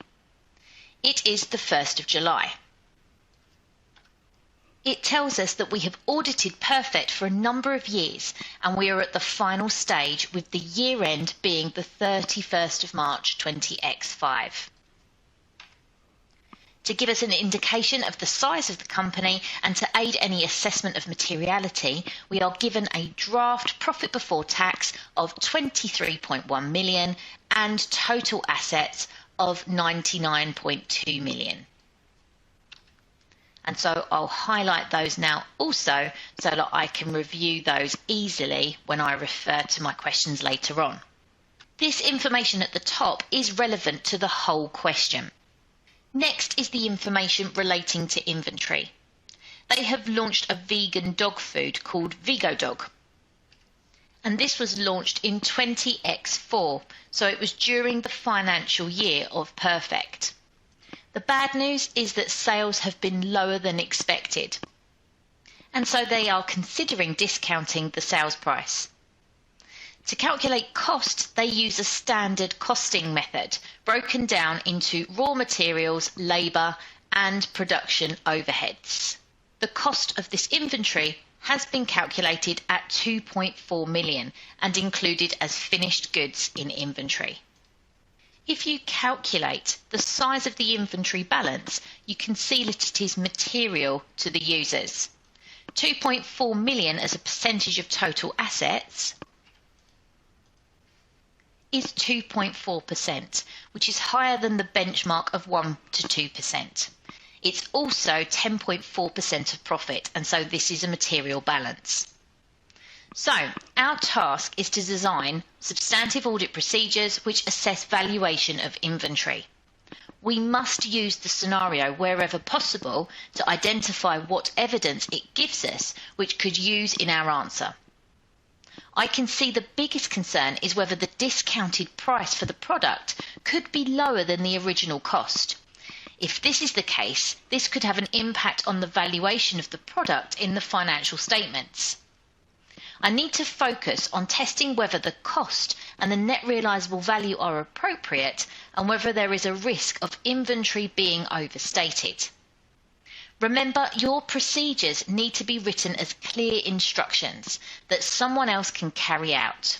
It is the 1st of July. It tells us that we have audited perfect for a number of years and we are at the final stage, with the year end being the 31st of March 20X5. To give us an indication of the size of the company and to aid any assessment of materiality, we are given a draft profit before tax of 23.1 million and total assets of 99.2 million. And so I'll highlight those now also so that I can review those easily when I refer to my questions later on. This information at the top is relevant to the whole question. Next is the information relating to inventory. They have launched a vegan dog food called VegoDog. And this was launched in 20X4, so it was during the financial year of Perfect. The bad news is that sales have been lower than expected, and so they are considering discounting the sales price. To calculate cost, they use a standard costing method broken down into raw materials, labour and production overheads. The cost of this inventory has been calculated at 2.4 million and included as finished goods in inventory. If you calculate the size of the inventory balance, you can see that it is material to the users. 2.4 million as a percentage of total assets is 2.4%, which is higher than the benchmark of 1 to 2%. It's also 10.4% of profit, and so this is a material balance. So our task is to design substantive audit procedures which assess valuation of inventory. We must use the scenario wherever possible to identify what evidence it gives us which could use in our answer. I can see the biggest concern is whether the discounted price for the product could be lower than the original cost. If this is the case, this could have an impact on the valuation of the product in the financial statements. I need to focus on testing whether the cost and the net realisable value are appropriate and whether there is a risk of inventory being overstated. Remember, your procedures need to be written as clear instructions that someone else can carry out.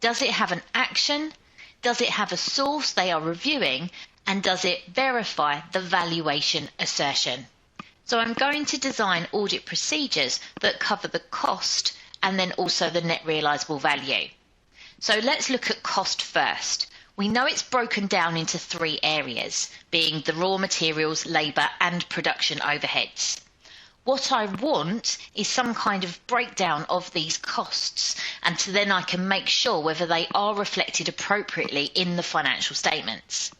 Does it have an action? Does it have a source they are reviewing? And does it verify the valuation assertion? So I'm going to design audit procedures that cover the cost and then also the net realisable value. So let's look at cost first. We know it's broken down into 3 areas, being the raw materials, labour and production overheads. What I want is some kind of breakdown of these costs, and then I can make sure whether they are reflected appropriately in the financial statements.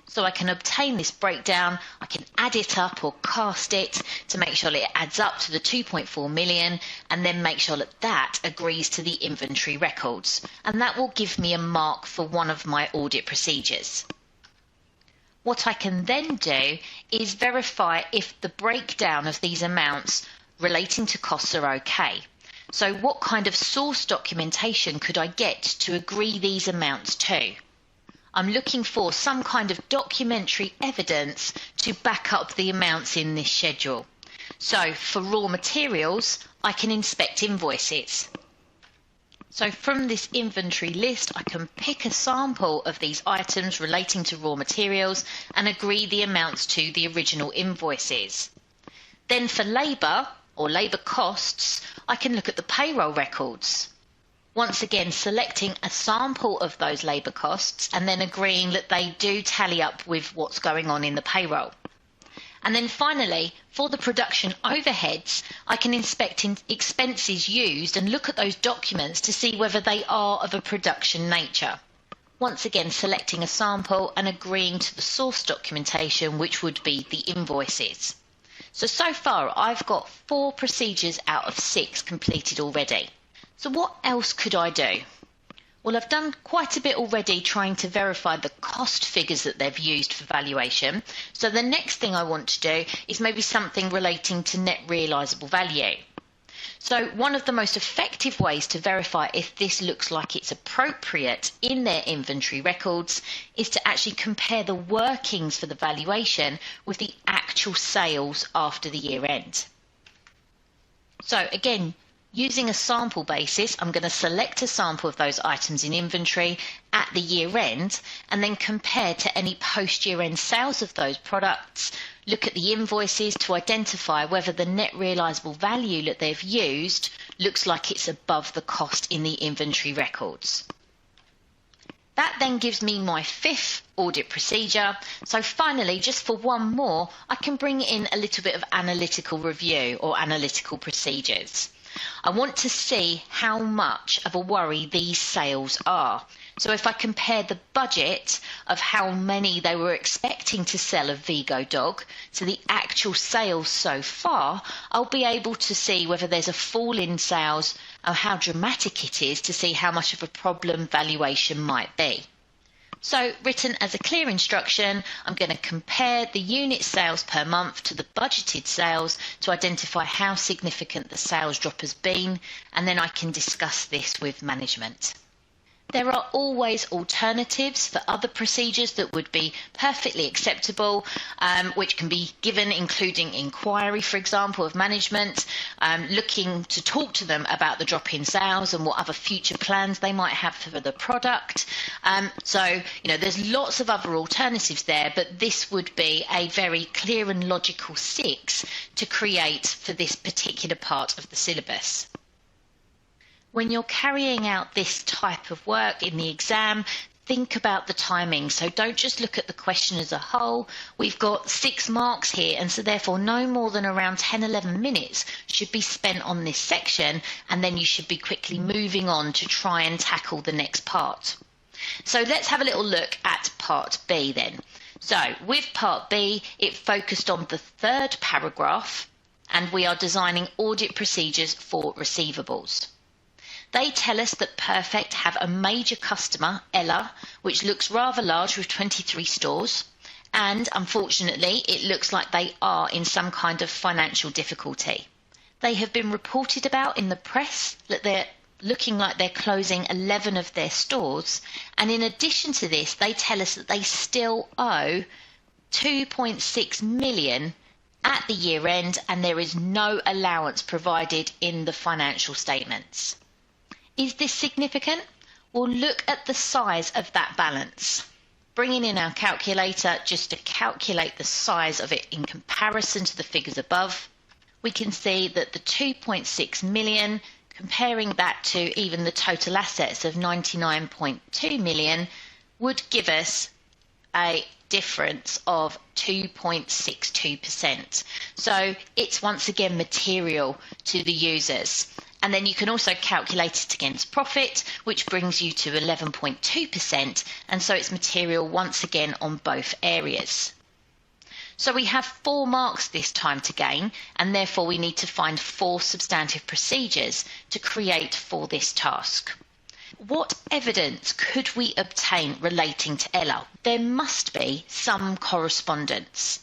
So I can obtain this breakdown, I can add it up or cast it to make sure that it adds up to the 2.4 million and then make sure that that agrees to the inventory records. And that will give me a mark for one of my audit procedures. What I can then do is verify if the breakdown of these amounts relating to costs are okay. So what kind of source documentation could I get to agree these amounts to? I'm looking for some kind of documentary evidence to back up the amounts in this schedule. So for raw materials, I can inspect invoices. So from this inventory list, I can pick a sample of these items relating to raw materials and agree the amounts to the original invoices. Then for labour or labour costs, I can look at the payroll records. Once again, selecting a sample of those labour costs and then agreeing that they do tally up with what's going on in the payroll. And then finally, for the production overheads, I can inspect expenses used and look at those documents to see whether they are of a production nature. once again selecting a sample and agreeing to the source documentation, which would be the invoices. So far I've got 4 procedures out of 6 completed already. So what else could I do? Well, I've done quite a bit already trying to verify the cost figures that they've used for valuation. So the next thing I want to do is maybe something relating to net realisable value. So one of the most effective ways to verify if this looks like it's appropriate in their inventory records is to actually compare the workings for the valuation with the actual sales after the year end. So again, using a sample basis, I'm going to select a sample of those items in inventory at the year end and then compare to any post-year end sales of those products, look at the invoices to identify whether the net realisable value that they've used looks like it's above the cost in the inventory records. That then gives me my 5th audit procedure. So finally, just for one more, I can bring in a little bit of analytical review or analytical procedures. I want to see how much of a worry these sales are. So if I compare the budget of how many they were expecting to sell of Vigo Dog to the actual sales so far, I'll be able to see whether there's a fall in sales or how dramatic it is to see how much of a problem valuation might be. So written as a clear instruction, I'm going to compare the unit sales per month to the budgeted sales to identify how significant the sales drop has been, and then I can discuss this with management. There are always alternatives for other procedures that would be perfectly acceptable, which can be given, including inquiry, for example, of management, looking to talk to them about the drop in sales and what other future plans they might have for the product. There's lots of other alternatives there, but this would be a very clear and logical 6 to create for this particular part of the syllabus. When you're carrying out this type of work in the exam, think about the timing. So don't just look at the question as a whole. We've got 6 marks here, and so therefore no more than around 10-11 minutes should be spent on this section, and then you should be quickly moving on to try and tackle the next part. So let's have a little look at part B then. So with part B, it focused on the 3rd paragraph, and we are designing audit procedures for receivables. They tell us that Perfect have a major customer, Ella, which looks rather large with 23 stores, and unfortunately it looks like they are in some kind of financial difficulty. They have been reported about in the press that they're looking like they're closing 11 of their stores, and in addition to this they tell us that they still owe 2.6 million at the year end, and there is no allowance provided in the financial statements. Is this significant? We'll look at the size of that balance. Bringing in our calculator just to calculate the size of it in comparison to the figures above, we can see that the 2.6 million, comparing that to even the total assets of 99.2 million, would give us a difference of 2.62%. So it's once again material to the users. And then you can also calculate it against profit, which brings you to 11.2%, and so it's material once again on both areas. So we have 4 marks this time to gain, and therefore we need to find 4 substantive procedures to create for this task. What evidence could we obtain relating to Ella? There must be some correspondence.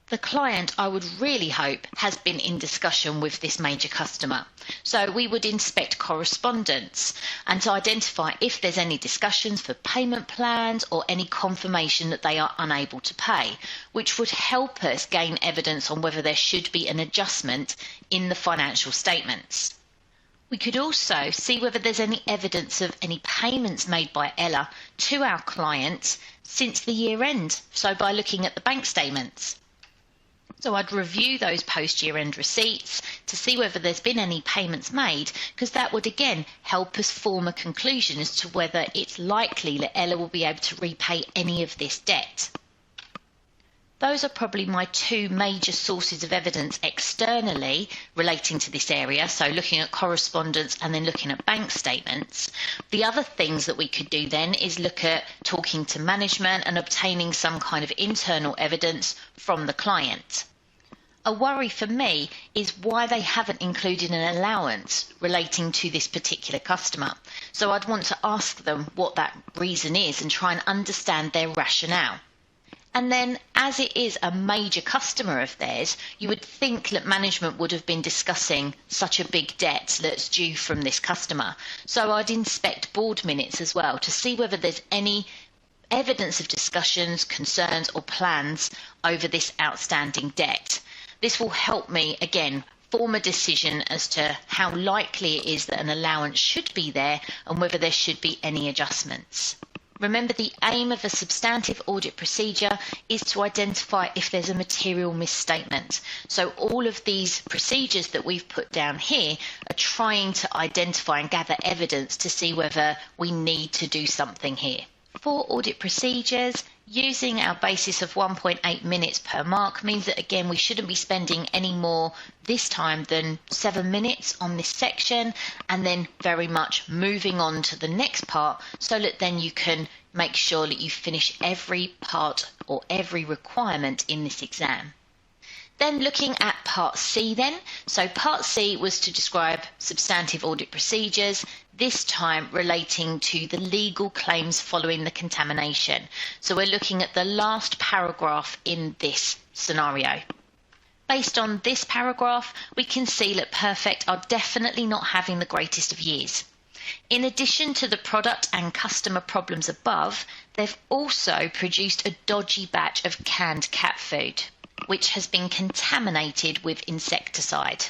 The client, I would really hope, has been in discussion with this major customer. So we would inspect correspondence and to identify if there's any discussions for payment plans or any confirmation that they are unable to pay, which would help us gain evidence on whether there should be an adjustment in the financial statements. We could also see whether there's any evidence of any payments made by Ella to our client since the year end, so by looking at the bank statements. So I'd review those post-year end receipts to see whether there's been any payments made, because that would again help us form a conclusion as to whether it's likely that Ella will be able to repay any of this debt. Those are probably my two major sources of evidence externally relating to this area, so looking at correspondence and then looking at bank statements. The other things that we could do then is look at talking to management and obtaining some kind of internal evidence from the client. A worry for me is why they haven't included an allowance relating to this particular customer. So I'd want to ask them what that reason is and try and understand their rationale. And then, as it is a major customer of theirs, you would think that management would have been discussing such a big debt that's due from this customer. So I'd inspect board minutes as well to see whether there's any evidence of discussions, concerns or plans over this outstanding debt. This will help me, again, form a decision as to how likely it is that an allowance should be there and whether there should be any adjustments. Remember, the aim of a substantive audit procedure is to identify if there's a material misstatement. So all of these procedures that we've put down here are trying to identify and gather evidence to see whether we need to do something here. For audit procedures, using our basis of 1.8 minutes per mark means that, again, we shouldn't be spending any more this time than 7 minutes on this section, and then very much moving on to the next part so that then you can make sure that you finish every part or every requirement in this exam. Then looking at Part C then. So Part C was to describe substantive audit procedures, this time relating to the legal claims following the contamination. So we're looking at the last paragraph in this scenario. Based on this paragraph, we can see that Perfect are definitely not having the greatest of years. In addition to the product and customer problems above, they've also produced a dodgy batch of canned cat food, which has been contaminated with insecticide.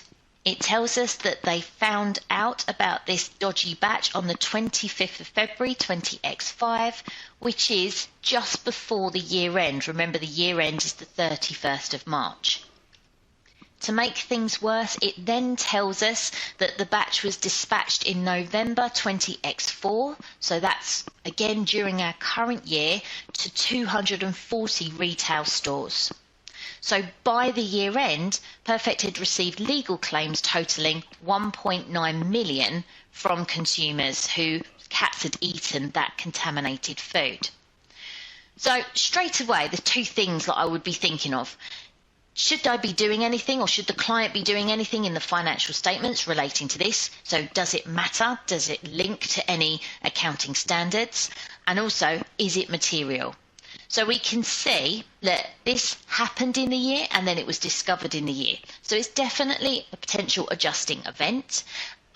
It tells us that they found out about this dodgy batch on the 25th of February 20X5, which is just before the year end. Remember, the year end is the 31st of March. To make things worse, it then tells us that the batch was dispatched in November 20X4, so that's again during our current year, to 240 retail stores. So by the year end, Perfect had received legal claims totalling 1.9 million from consumers who cats had eaten that contaminated food. So straight away, the two things that I would be thinking of: should I be doing anything, or should the client be doing anything in the financial statements relating to this? So does it matter? Does it link to any accounting standards? And also, is it material? So we can see that this happened in the year and then it was discovered in the year. So it's definitely a potential adjusting event.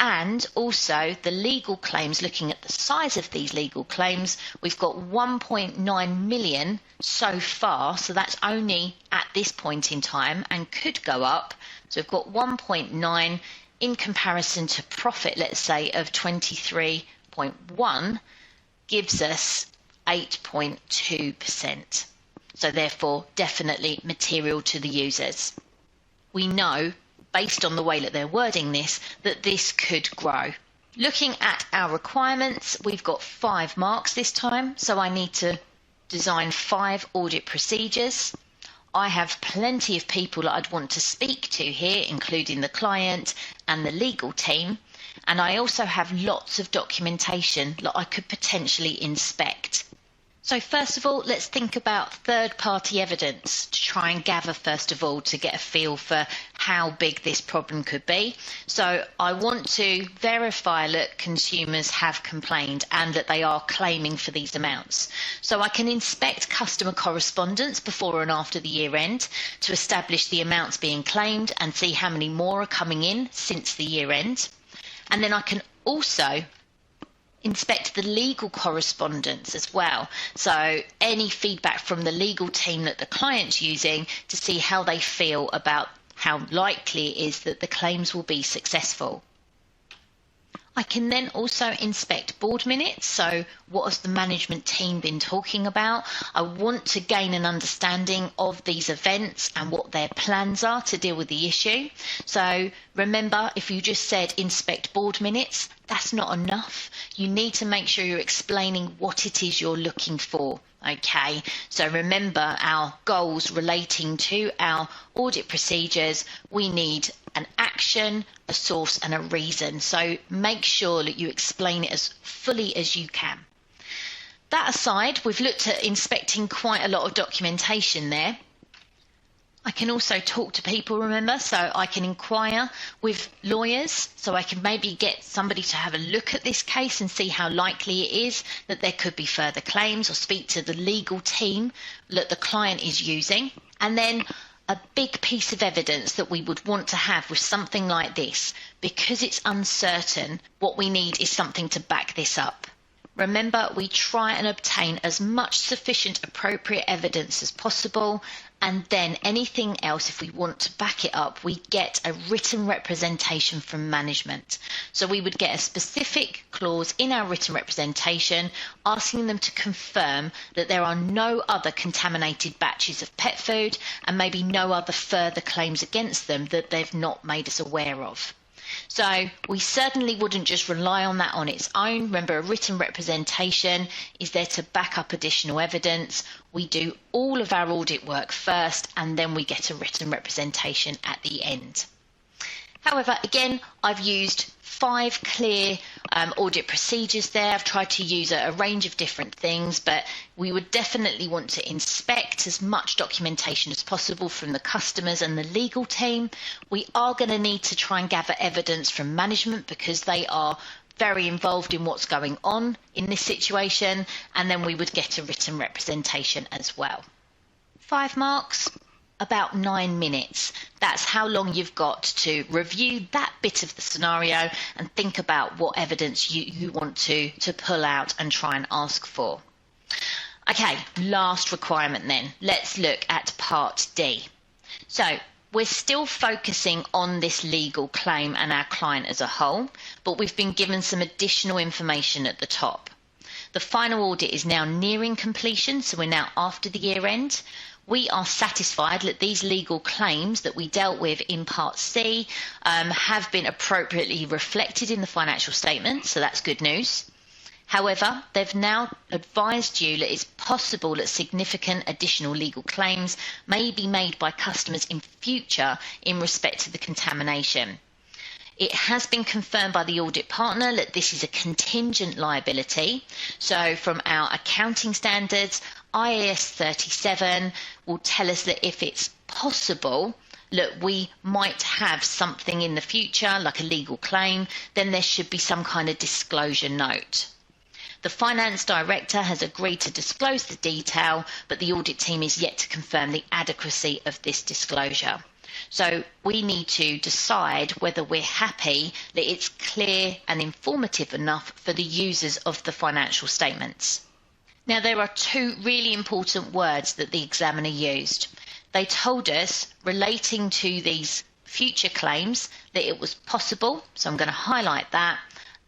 And also the legal claims, looking at the size of these legal claims, we've got 1.9 million so far. So that's only at this point in time and could go up. So we've got 1.9 in comparison to profit, let's say, of 23.1 gives us 8.2%. So therefore, definitely material to the users. We know, based on the way that they're wording this, that this could grow. Looking at our requirements, we've got 5 marks this time, so I need to design 5 audit procedures. I have plenty of people that I'd want to speak to here, including the client and the legal team, and I also have lots of documentation that I could potentially inspect. So first of all, let's think about third-party evidence to try and gather, first of all, to get a feel for how big this problem could be. So I want to verify that consumers have complained and that they are claiming for these amounts. So I can inspect customer correspondence before and after the year end to establish the amounts being claimed and see how many more are coming in since the year end. And then I can also inspect the legal correspondence as well. So any feedback from the legal team that the client's using to see how they feel about how likely it is that the claims will be successful. I can then also inspect board minutes. So what has the management team been talking about? I want to gain an understanding of these events and what their plans are to deal with the issue. So remember, if you just said inspect board minutes, that's not enough. You need to make sure you're explaining what it is you're looking for. Okay, so remember our goals relating to our audit procedures. We need an action, a source and a reason. So make sure that you explain it as fully as you can. That aside, we've looked at inspecting quite a lot of documentation there. I can also talk to people, remember, so I can inquire with lawyers, so I can maybe get somebody to have a look at this case and see how likely it is that there could be further claims, or speak to the legal team that the client is using. And then a big piece of evidence that we would want to have with something like this, because it's uncertain, what we need is something to back this up. Remember, we try and obtain as much sufficient appropriate evidence as possible, and then anything else, if we want to back it up, we get a written representation from management. So we would get a specific clause in our written representation asking them to confirm that there are no other contaminated batches of pet food and maybe no other further claims against them that they've not made us aware of. So we certainly wouldn't just rely on that on its own. Remember, a written representation is there to back up additional evidence. We do all of our audit work first, and then we get a written representation at the end. However, again, I've used 5 clear audit procedures there. I've tried to use a range of different things, but we would definitely want to inspect as much documentation as possible from the customers and the legal team. We are going to need to try and gather evidence from management because they are very involved in what's going on in this situation, and then we would get a written representation as well. 5 marks. About 9 minutes. That's how long you've got to review that bit of the scenario and think about what evidence you want to pull out and try and ask for. Okay, last requirement then. Let's look at part D. So we're still focusing on this legal claim and our client as a whole, but we've been given some additional information at the top. The final audit is now nearing completion, so we're now after the year end. We are satisfied that these legal claims that we dealt with in Part C have been appropriately reflected in the financial statements, so that's good news. However, they've now advised you that it's possible that significant additional legal claims may be made by customers in future in respect to the contamination. It has been confirmed by the audit partner that this is a contingent liability. So from our accounting standards, IAS 37 will tell us that if it's possible that we might have something in the future, like a legal claim, then there should be some kind of disclosure note. The finance director has agreed to disclose the detail, but the audit team is yet to confirm the adequacy of this disclosure. So we need to decide whether we're happy that it's clear and informative enough for the users of the financial statements. Now, there are 2 really important words that the examiner used. They told us, relating to these future claims, that it was possible, so I'm going to highlight that,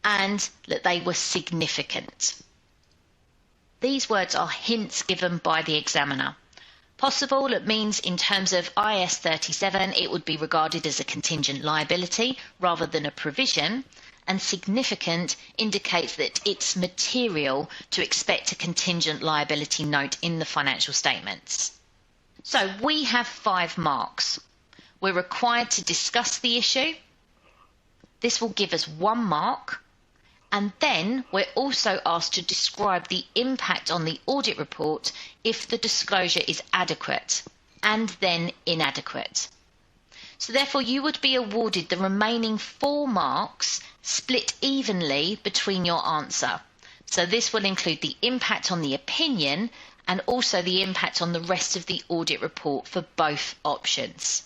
and that they were significant. These words are hints given by the examiner. Possible, it means in terms of IAS 37, it would be regarded as a contingent liability rather than a provision, and significant indicates that it's material to expect a contingent liability note in the financial statements. So we have 5 marks. We're required to discuss the issue. This will give us 1 mark. And then we're also asked to describe the impact on the audit report if the disclosure is adequate and then inadequate. So therefore you would be awarded the remaining 4 marks split evenly between your answer. So this will include the impact on the opinion and also the impact on the rest of the audit report for both options.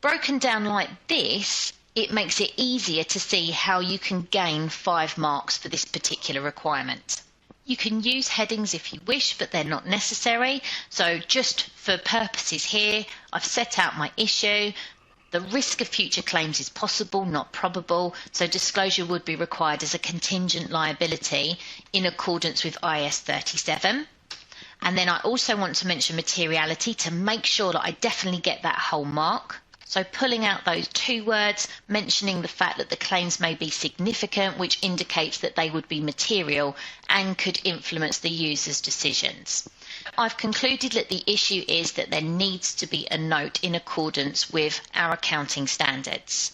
Broken down like this, it makes it easier to see how you can gain 5 marks for this particular requirement. You can use headings if you wish, but they're not necessary. So just for purposes here, I've set out my issue. The risk of future claims is possible, not probable, so disclosure would be required as a contingent liability in accordance with IS 37. And then I also want to mention materiality to make sure that I definitely get that whole mark. So pulling out those two words, mentioning the fact that the claims may be significant, which indicates that they would be material and could influence the user's decisions. I've concluded that the issue is that there needs to be a note in accordance with our accounting standards.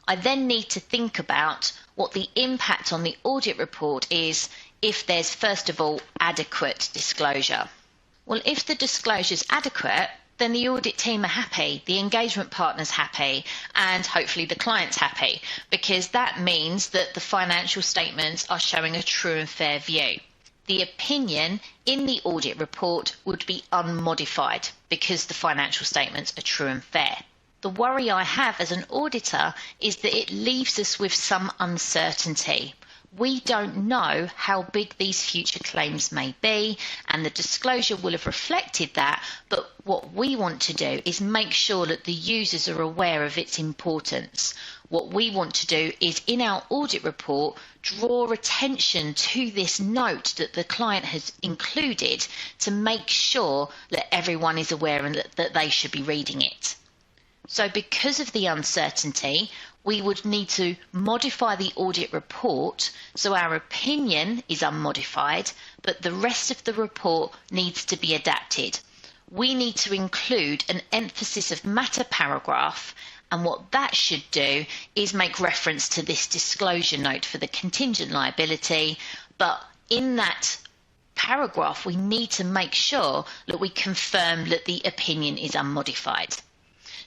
I then need to think about what the impact on the audit report is if there's, first of all, adequate disclosure. Well, if the disclosure is adequate, then the audit team are happy, the engagement partner's happy, and hopefully the client's happy, because that means that the financial statements are showing a true and fair view. The opinion in the audit report would be unmodified because the financial statements are true and fair. The worry I have as an auditor is that it leaves us with some uncertainty. We don't know how big these future claims may be, and the disclosure will have reflected that, but what we want to do is make sure that the users are aware of its importance. What we want to do is, in our audit report, draw attention to this note that the client has included to make sure that everyone is aware and that they should be reading it. So because of the uncertainty, we would need to modify the audit report so our opinion is unmodified, but the rest of the report needs to be adapted. We need to include an emphasis of matter paragraph, and what that should do is make reference to this disclosure note for the contingent liability, but in that paragraph we need to make sure that we confirm that the opinion is unmodified.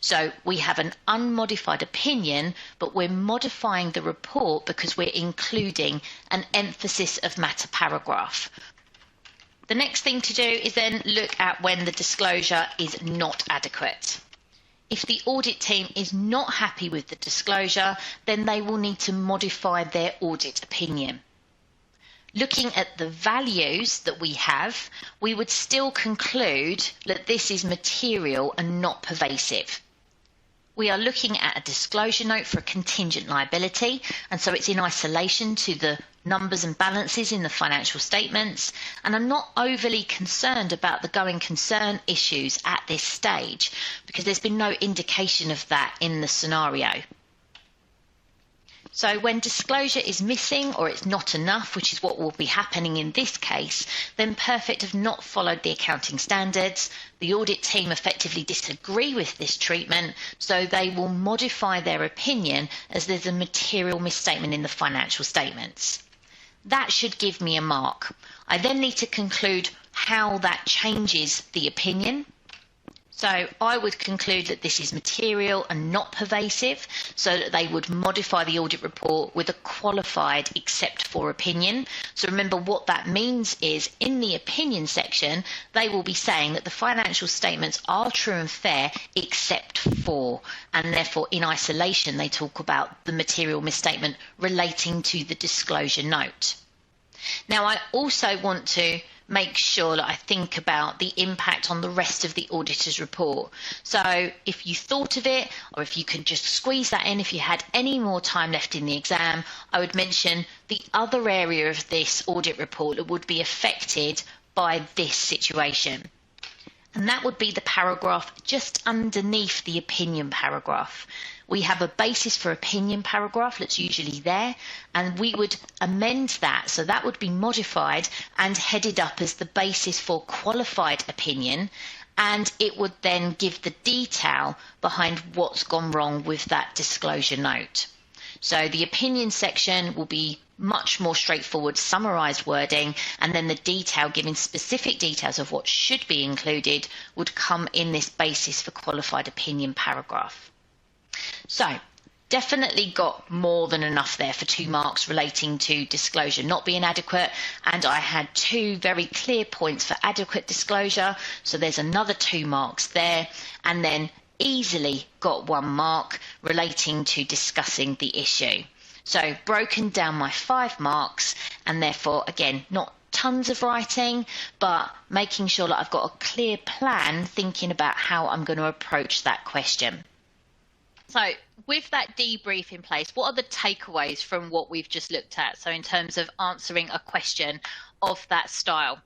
So we have an unmodified opinion, but we're modifying the report because we're including an emphasis of matter paragraph. The next thing to do is then look at when the disclosure is not adequate. If the audit team is not happy with the disclosure, then they will need to modify their audit opinion. Looking at the values that we have, we would still conclude that this is material and not pervasive. We are looking at a disclosure note for a contingent liability, and so it's in isolation to the numbers and balances in the financial statements, and I'm not overly concerned about the going concern issues at this stage because there's been no indication of that in the scenario. So when disclosure is missing or it's not enough, which is what will be happening in this case, then Perfect have not followed the accounting standards. The audit team effectively disagree with this treatment, so they will modify their opinion as there's a material misstatement in the financial statements. That should give me a mark. I then need to conclude how that changes the opinion. So I would conclude that this is material and not pervasive, so that they would modify the audit report with a qualified except for opinion. So remember what that means is in the opinion section, they will be saying that the financial statements are true and fair except for, and therefore in isolation they talk about the material misstatement relating to the disclosure note. Now I also want to make sure that I think about the impact on the rest of the auditor's report. So if you thought of it, or if you can just squeeze that in, if you had any more time left in the exam, I would mention the other area of this audit report that would be affected by this situation. And that would be the paragraph just underneath the opinion paragraph. We have a basis for opinion paragraph that's usually there, and we would amend that. So that would be modified and headed up as the basis for qualified opinion, and it would then give the detail behind what's gone wrong with that disclosure note. So the opinion section will be much more straightforward, summarised wording, and then the detail, giving specific details of what should be included, would come in this basis for qualified opinion paragraph. So definitely got more than enough there for 2 marks relating to disclosure not being adequate, and I had 2 very clear points for adequate disclosure, so there's another 2 marks there, and then easily got 1 mark relating to discussing the issue. So broken down my 5 marks, and therefore again not tons of writing, but making sure that I've got a clear plan thinking about how I'm going to approach that question. So with that debrief in place, what are the takeaways from what we've just looked at? So in terms of answering a question of that style,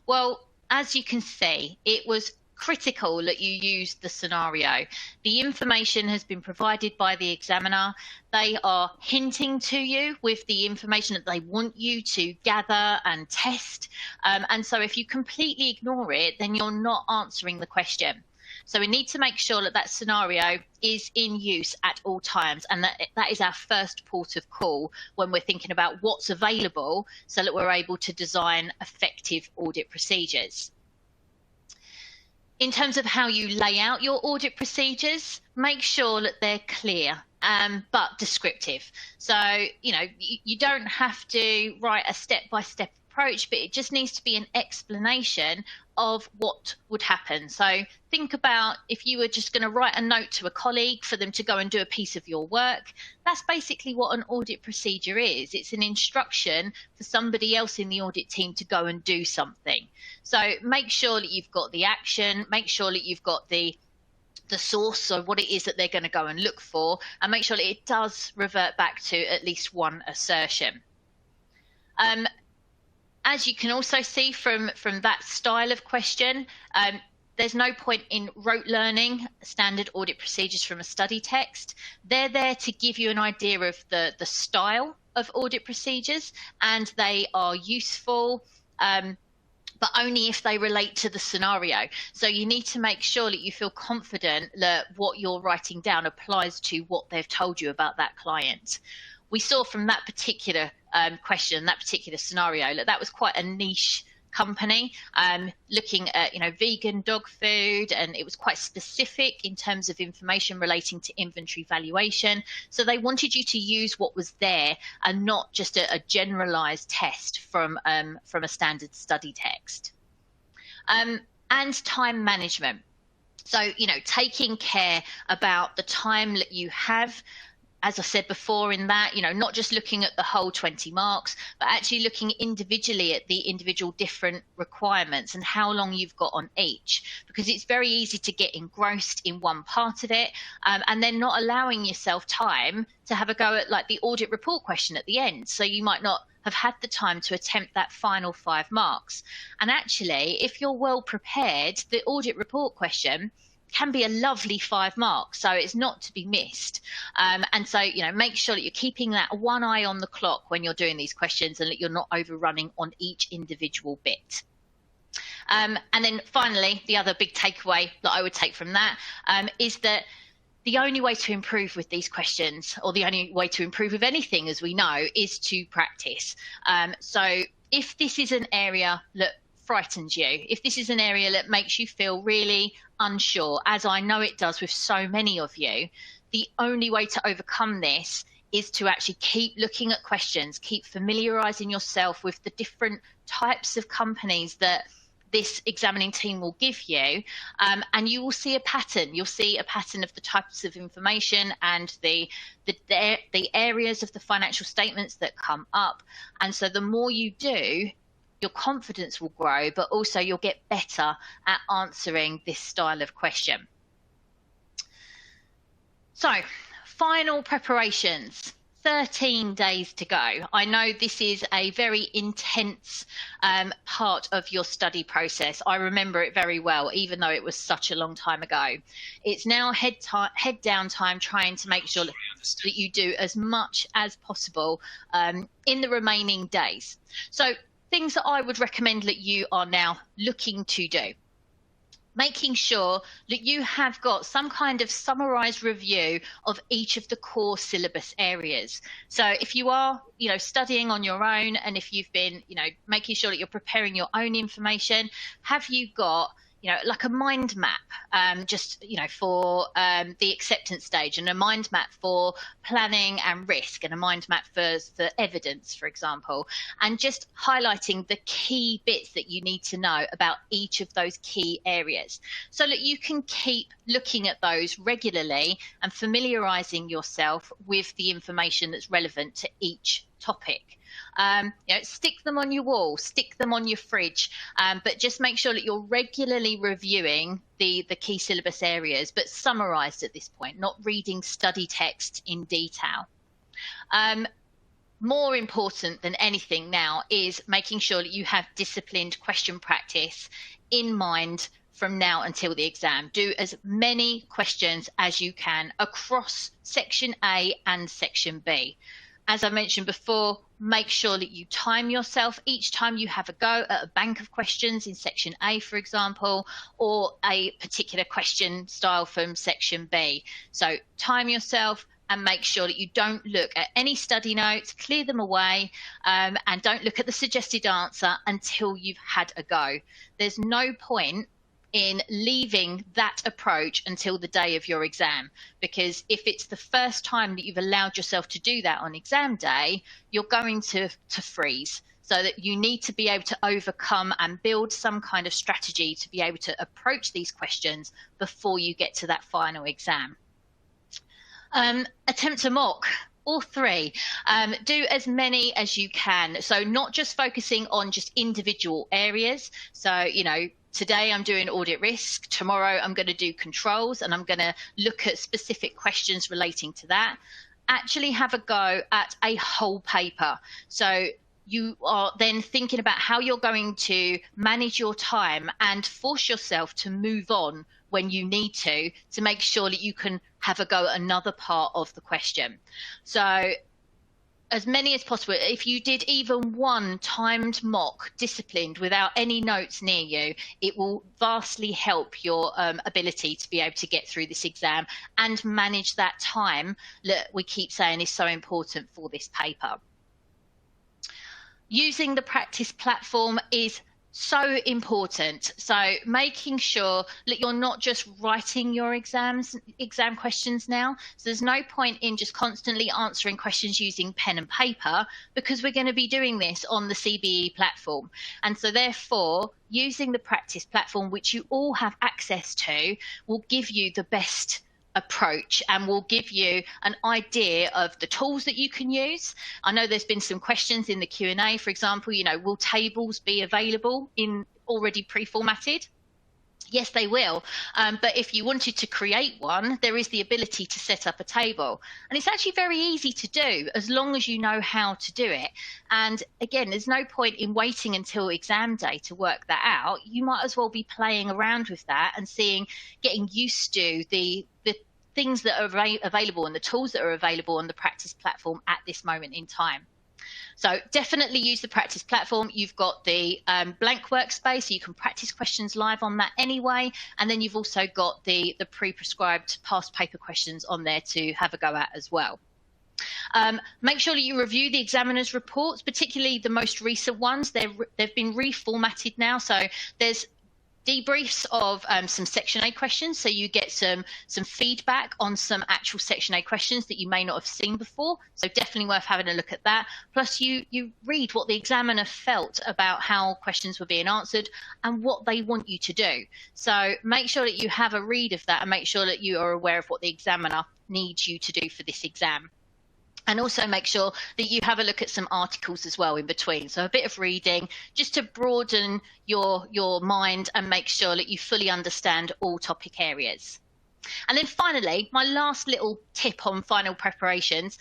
well, as you can see, it was critical that you used the scenario. The information has been provided by the examiner. They are hinting to you with the information that they want you to gather and test. And so if you completely ignore it, then you're not answering the question. So we need to make sure that that scenario is in use at all times, and that is our first port of call when we're thinking about what's available so that we're able to design effective audit procedures. In terms of how you lay out your audit procedures, make sure that they're clear but descriptive. So, you don't have to write a step-by-step approach, but it just needs to be an explanation of what would happen. So think about if you were just going to write a note to a colleague for them to go and do a piece of your work. That's basically what an audit procedure is. It's an instruction for somebody else in the audit team to go and do something. So make sure that you've got the action, make sure that you've got the source, so what it is that they're going to go and look for, and make sure that it does revert back to at least one assertion. As you can also see from that style of question, there's no point in rote learning standard audit procedures from a study text. They're there to give you an idea of the style of audit procedures, and they are useful, but only if they relate to the scenario. So you need to make sure that you feel confident that what you're writing down applies to what they've told you about that client. We saw from that particular question, that particular scenario, that was quite a niche company, looking at vegan dog food, and it was quite specific in terms of information relating to inventory valuation. So they wanted you to use what was there and not just a generalized test from a standard study text. And time management. So taking care about the time that you have. As I said before in that, not just looking at the whole 20 marks, but actually looking individually at the individual different requirements and how long you've got on each, because it's very easy to get engrossed in one part of it, and then not allowing yourself time to have a go at like the audit report question at the end. So you might not have had the time to attempt that final 5 marks. And actually, if you're well prepared, the audit report question can be a lovely 5 marks, so it's not to be missed. And so, make sure that you're keeping that one eye on the clock when you're doing these questions and that you're not overrunning on each individual bit. And then finally, the other big takeaway that I would take from that is that the only way to improve with these questions, or the only way to improve with anything, as we know, is to practice. So if this is an area that frightens you, if this is an area that makes you feel really unsure, as I know it does with so many of you, the only way to overcome this is to actually keep looking at questions, keep familiarizing yourself with the different types of companies that this examining team will give you, and you will see a pattern. You'll see a pattern of the types of information and the areas of the financial statements that come up. And so the more you do, your confidence will grow, but also you'll get better at answering this style of question. So, final preparations. 13 days to go. I know this is a very intense part of your study process. I remember it very well, even though it was such a long time ago. It's now head down time, trying to make sure that you do as much as possible in the remaining days. So things that I would recommend that you are now looking to do. Making sure that you have got some kind of summarized review of each of the core syllabus areas. So if you are, studying on your own, and if you've been, making sure that you're preparing your own information, have you got, like a mind map, for the acceptance stage, and a mind map for planning and risk, and a mind map for evidence, for example, and just highlighting the key bits that you need to know about each of those key areas, so that you can keep looking at those regularly and familiarizing yourself with the information that's relevant to each topic. Stick them on your wall, stick them on your fridge, but just make sure that you're regularly reviewing the key syllabus areas, but summarised at this point, not reading study text in detail. More important than anything now is making sure that you have disciplined question practice in mind from now until the exam. Do as many questions as you can across section A and section B. As I mentioned before, make sure that you time yourself each time you have a go at a bank of questions in section A, for example, or a particular question style from section B. So time yourself and make sure that you don't look at any study notes, clear them away, and don't look at the suggested answer until you've had a go. There's no point in leaving that approach until the day of your exam, because if it's the first time that you've allowed yourself to do that on exam day, you're going to freeze. So that you need to be able to overcome and build some kind of strategy to be able to approach these questions before you get to that final exam. Attempt a mock. All three. Do as many as you can. So not just focusing on just individual areas. So, today I'm doing audit risk, tomorrow I'm going to do controls, and I'm going to look at specific questions relating to that. Actually have a go at a whole paper. So you are then thinking about how you're going to manage your time and force yourself to move on when you need to make sure that you can have a go at another part of the question. So as many as possible. If you did even one timed mock, disciplined, without any notes near you, it will vastly help your ability to be able to get through this exam and manage that time that we keep saying is so important for this paper. Using the practice platform is so important. So making sure that you're not just writing your exam questions now. So there's no point in just constantly answering questions using pen and paper, because we're going to be doing this on the CBE platform. And so therefore, using the practice platform, which you all have access to, will give you the best approach and will give you an idea of the tools that you can use. I know there's been some questions in the Q&A, for example, will tables be available in already pre-formatted? Yes, they will. But if you wanted to create one, there is the ability to set up a table. And it's actually very easy to do as long as you know how to do it. And again, there's no point in waiting until exam day to work that out. You might as well be playing around with that and getting used to the things that are available and the tools that are available on the practice platform at this moment in time. So definitely use the practice platform. You've got the blank workspace, so you can practice questions live on that anyway. And then you've also got the pre-prescribed past paper questions on there to have a go at as well. Make sure that you review the examiner's reports, particularly the most recent ones. They've been reformatted now. So there's debriefs of some Section A questions, so you get some feedback on some actual Section A questions that you may not have seen before, so definitely worth having a look at that. Plus you read what the examiner felt about how questions were being answered and what they want you to do. So make sure that you have a read of that and make sure that you are aware of what the examiner needs you to do for this exam. And also make sure that you have a look at some articles as well in between. So a bit of reading just to broaden your mind and make sure that you fully understand all topic areas. And then finally, my last little tip on final preparations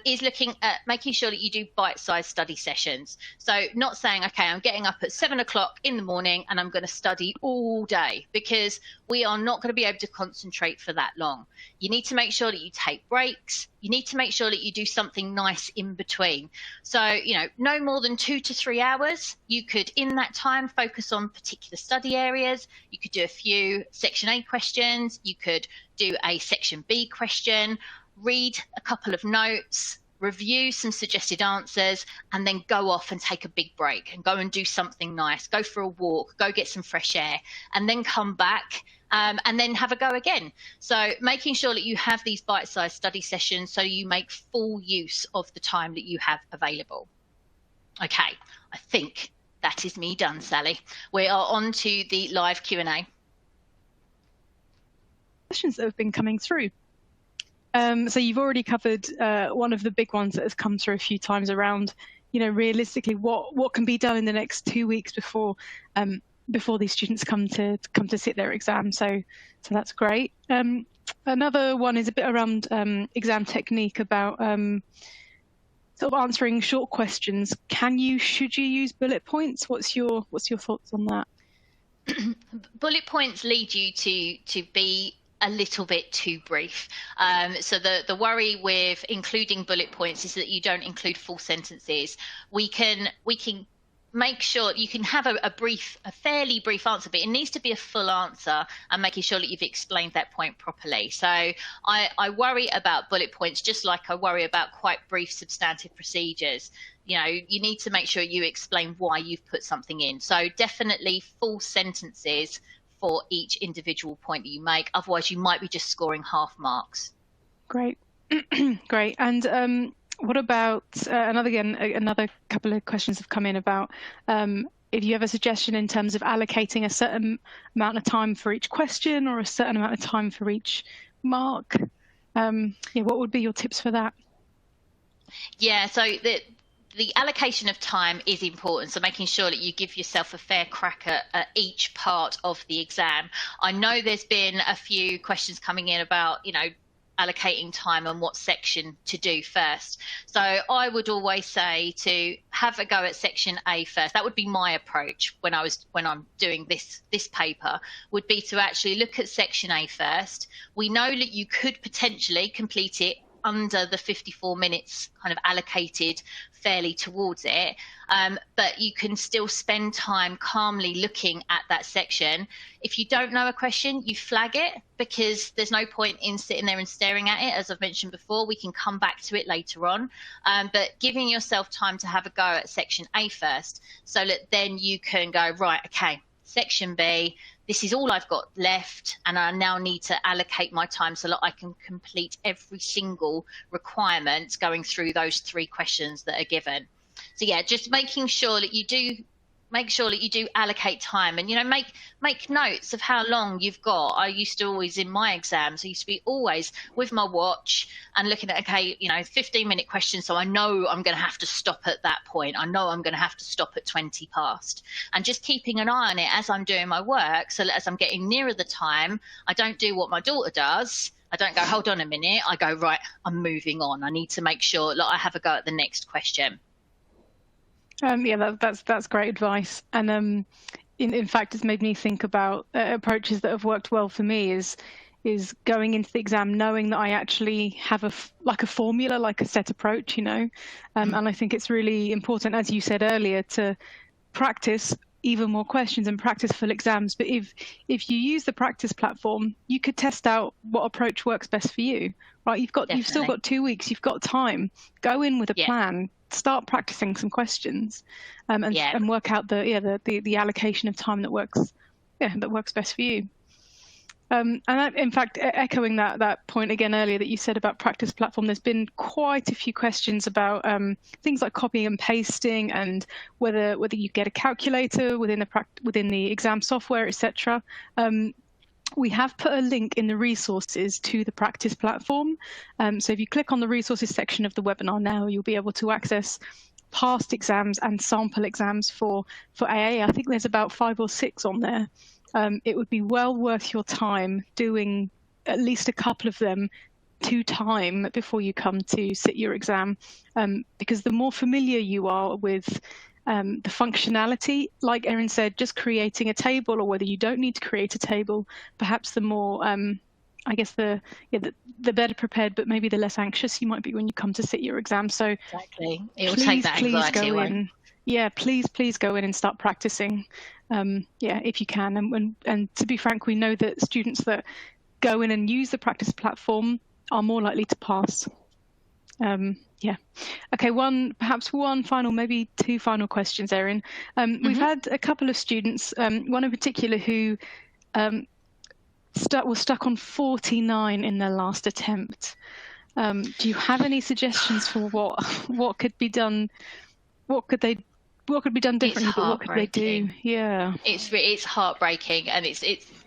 is looking at making sure that you do bite-sized study sessions. So not saying, okay, I'm getting up at 7 o'clock in the morning and I'm going to study all day, because we are not going to be able to concentrate for that long. You need to make sure that you take breaks. You need to make sure that you do something nice in between. So, no more than 2 to 3 hours. You could, in that time, focus on particular study areas. You could do a few Section A questions. You could do a Section B question, read a couple of notes, review some suggested answers, and then go off and take a big break and go and do something nice. Go for a walk, go get some fresh air, and then come back and then have a go again. So making sure that you have these bite-sized study sessions so you make full use of the time that you have available. Okay, I think that is me done, Sally. We are on to the live Q&A. Questions that have been coming through. So you've already covered one of the big ones that has come through a few times around realistically, what can be done in the next 2 weeks before these students come to sit their exam. So that's great. Another one is a bit around exam technique, about sort of answering short questions. Should you use bullet points? What's your thoughts on that? Bullet points lead you to be a little bit too brief. So the worry with including bullet points is that you don't include full sentences. We can make sure you can have a fairly brief answer, but it needs to be a full answer, and making sure that you've explained that point properly. So I worry about bullet points just like I worry about quite brief substantive procedures. You need to make sure you explain why you've put something in. So definitely full sentences for each individual point that you make. Otherwise, you might be just scoring half marks. Great. Great. And what about another couple of questions have come in about if you have a suggestion in terms of allocating a certain amount of time for each question or a certain amount of time for each mark. What would be your tips for that? Yeah, so the allocation of time is important, so making sure that you give yourself a fair crack at each part of the exam. I know there's been a few questions coming in about, allocating time and what section to do first. So I would always say to have a go at section A first. That would be my approach when I'm doing this paper, would be to actually look at section A first. We know that you could potentially complete it under the 54 minutes kind of allocated fairly towards it, but you can still spend time calmly looking at that section. If you don't know a question, you flag it, because there's no point in sitting there and staring at it. As I've mentioned before, we can come back to it later on, but giving yourself time to have a go at section A first, so that then you can go, right, okay, section B, this is all I've got left, and I now need to allocate my time so that I can complete every single requirement going through those 3 questions that are given. So yeah, just making sure that you do allocate time, and make notes of how long you've got. I used to always, in my exams, I used to be always with my watch and looking at, okay, 15-minute question, so I know I'm going to have to stop at that point. I know I'm going to have to stop at 20 past, and just keeping an eye on it as I'm doing my work, so that as I'm getting nearer the time, I don't do what my daughter does. I don't go, hold on a minute. I go, right, I'm moving on. I need to make sure that I have a go at the next question. That's great advice. And in fact, it's made me think about approaches that have worked well for me is going into the exam knowing that I actually have a formula, like a set approach, and I think it's really important, as you said earlier, to practice even more questions and practice full exams. But if you use the practice platform, you could test out what approach works best for you, right? You've still got 2 weeks, you've got time. Go in with a plan. Start practicing some questions, and work out the allocation of time that works best for you. And that, in fact, echoing that point again earlier that you said about practice platform, there's been quite a few questions about things like copying and pasting, and whether you get a calculator within the exam software, etc. We have put a link in the resources to the practice platform. So if you click on the resources section of the webinar now, you'll be able to access past exams and sample exams for AA. I think there's about 5 or 6 on there. It would be well worth your time doing at least a couple of them to time before you come to sit your exam, because the more familiar you are with the functionality, like Erin said, just creating a table, or whether you don't need to create a table, perhaps the more, I guess the better prepared, but maybe the less anxious you might be when you come to sit your exam. So exactly, it will take that anxiety away. Please go in and start practicing, if you can. And to be frank, we know that students that go in and use the practice platform are more likely to pass. Okay, perhaps one final, maybe 2 final questions, Erin. We've had a couple of students, one in particular who was stuck on 49 in their last attempt. Do you have any suggestions for what could be done? What could be done differently? But what could they do? Yeah, it's heartbreaking, and it's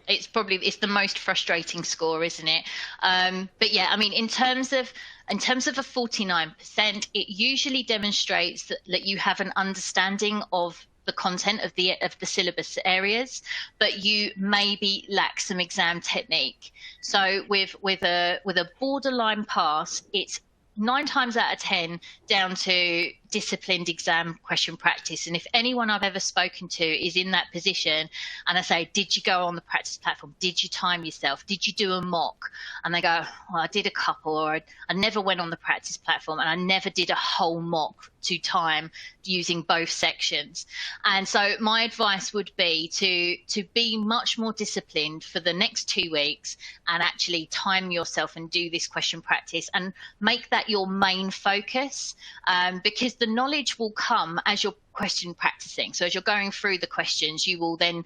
It's the most frustrating score, isn't it? But yeah, I mean, in terms of a 49%, it usually demonstrates that you have an understanding of the content of the syllabus areas, but you maybe lack some exam technique. So with a borderline pass, it's 9 times out of 10 down to disciplined exam question practice. And if anyone I've ever spoken to is in that position, and I say, did you go on the practice platform? Did you time yourself? Did you do a mock? And they go, well, I did a couple, or I never went on the practice platform, and I never did a whole mock to time using both sections. And so my advice would be to be much more disciplined for the next 2 weeks and actually time yourself and do this question practice and make that your main focus, because the knowledge will come as you're question practicing. So as you're going through the questions, you will then,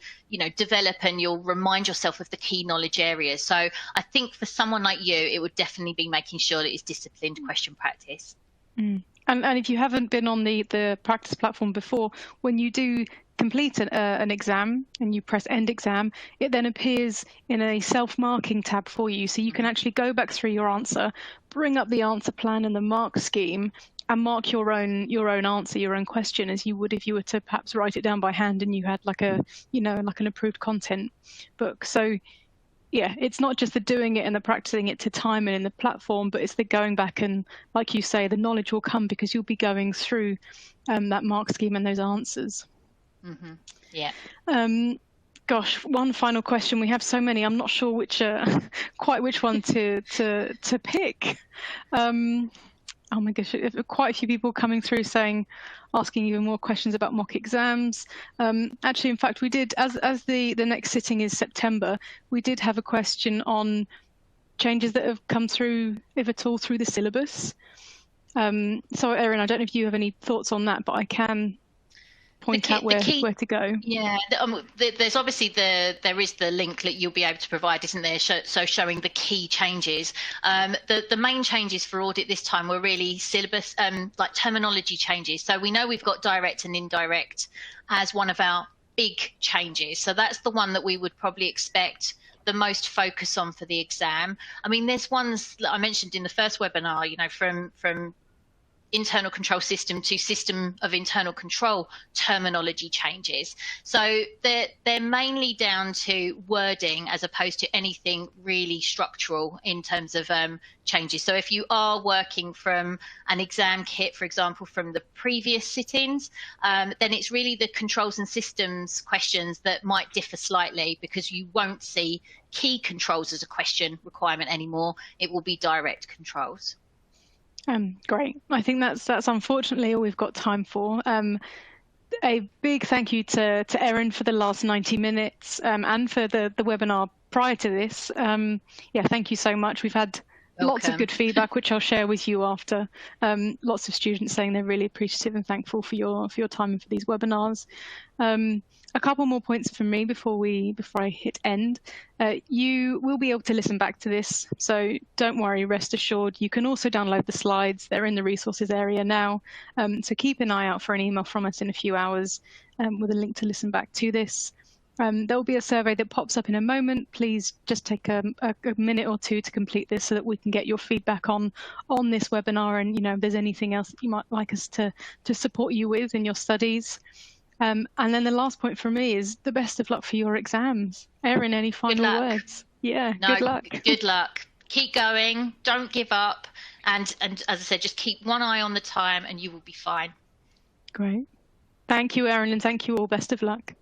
develop, and you'll remind yourself of the key knowledge areas. So I think for someone like you, it would definitely be making sure that it's disciplined question practice. And if you haven't been on the practice platform before, when you do complete an exam and you press end exam, it then appears in a self-marking tab for you. So you can actually go back through your answer, bring up the answer plan and the mark scheme, and mark your own answer, your own question, as you would if you were to perhaps write it down by hand and you had like an approved content book. So yeah, it's not just the doing it and the practicing it to time it in the platform, but it's the going back, and like you say, the knowledge will come because you'll be going through that mark scheme and those answers. Mm-hmm. Yeah. Gosh, one final question. We have so many. I'm not sure quite which one to pick. Oh my gosh, quite a few people coming through asking even more questions about mock exams. Actually, in fact, we did, as the next sitting is September, we did have a question on changes that have come through, if at all, through the syllabus. So Erin, I don't know if you have any thoughts on that, but I can point out where to go. Yeah, there's obviously there is the link that you'll be able to provide, isn't there? So showing the key changes. The main changes for audit this time were really syllabus, like terminology changes. So we know we've got direct and indirect as one of our big changes. So that's the one that we would probably expect the most focus on for the exam. I mean, there's ones that I mentioned in the first webinar, from internal control system to system of internal control terminology changes. So they're mainly down to wording as opposed to anything really structural in terms of changes. So if you are working from an exam kit, for example, from the previous sittings, then it's really the controls and systems questions that might differ slightly, because you won't see key controls as a question requirement anymore. It will be direct controls. Great. I think that's unfortunately all we've got time for. A big thank you to Erin for the last 90 minutes and for the webinar prior to this. Yeah, thank you so much. We've had lots of good feedback, which I'll share with you after. Lots of students saying they're really appreciative and thankful for your time and for these webinars. A couple more points from me before I hit end. You will be able to listen back to this, so don't worry, rest assured. You can also download the slides. They're in the resources area now, so keep an eye out for an email from us in a few hours with a link to listen back to this. There will be a survey that pops up in a moment. Please just take a minute or two to complete this so that we can get your feedback on this webinar, and if there's anything else that you might like us to support you with in your studies. And then the last point for me is the best of luck for your exams. Erin, any final words? Yeah, no, good luck. Good luck. Keep going. Don't give up. And as I said, just keep one eye on the time and you will be fine. Great. Thank you, Erin, and thank you all. Best of luck.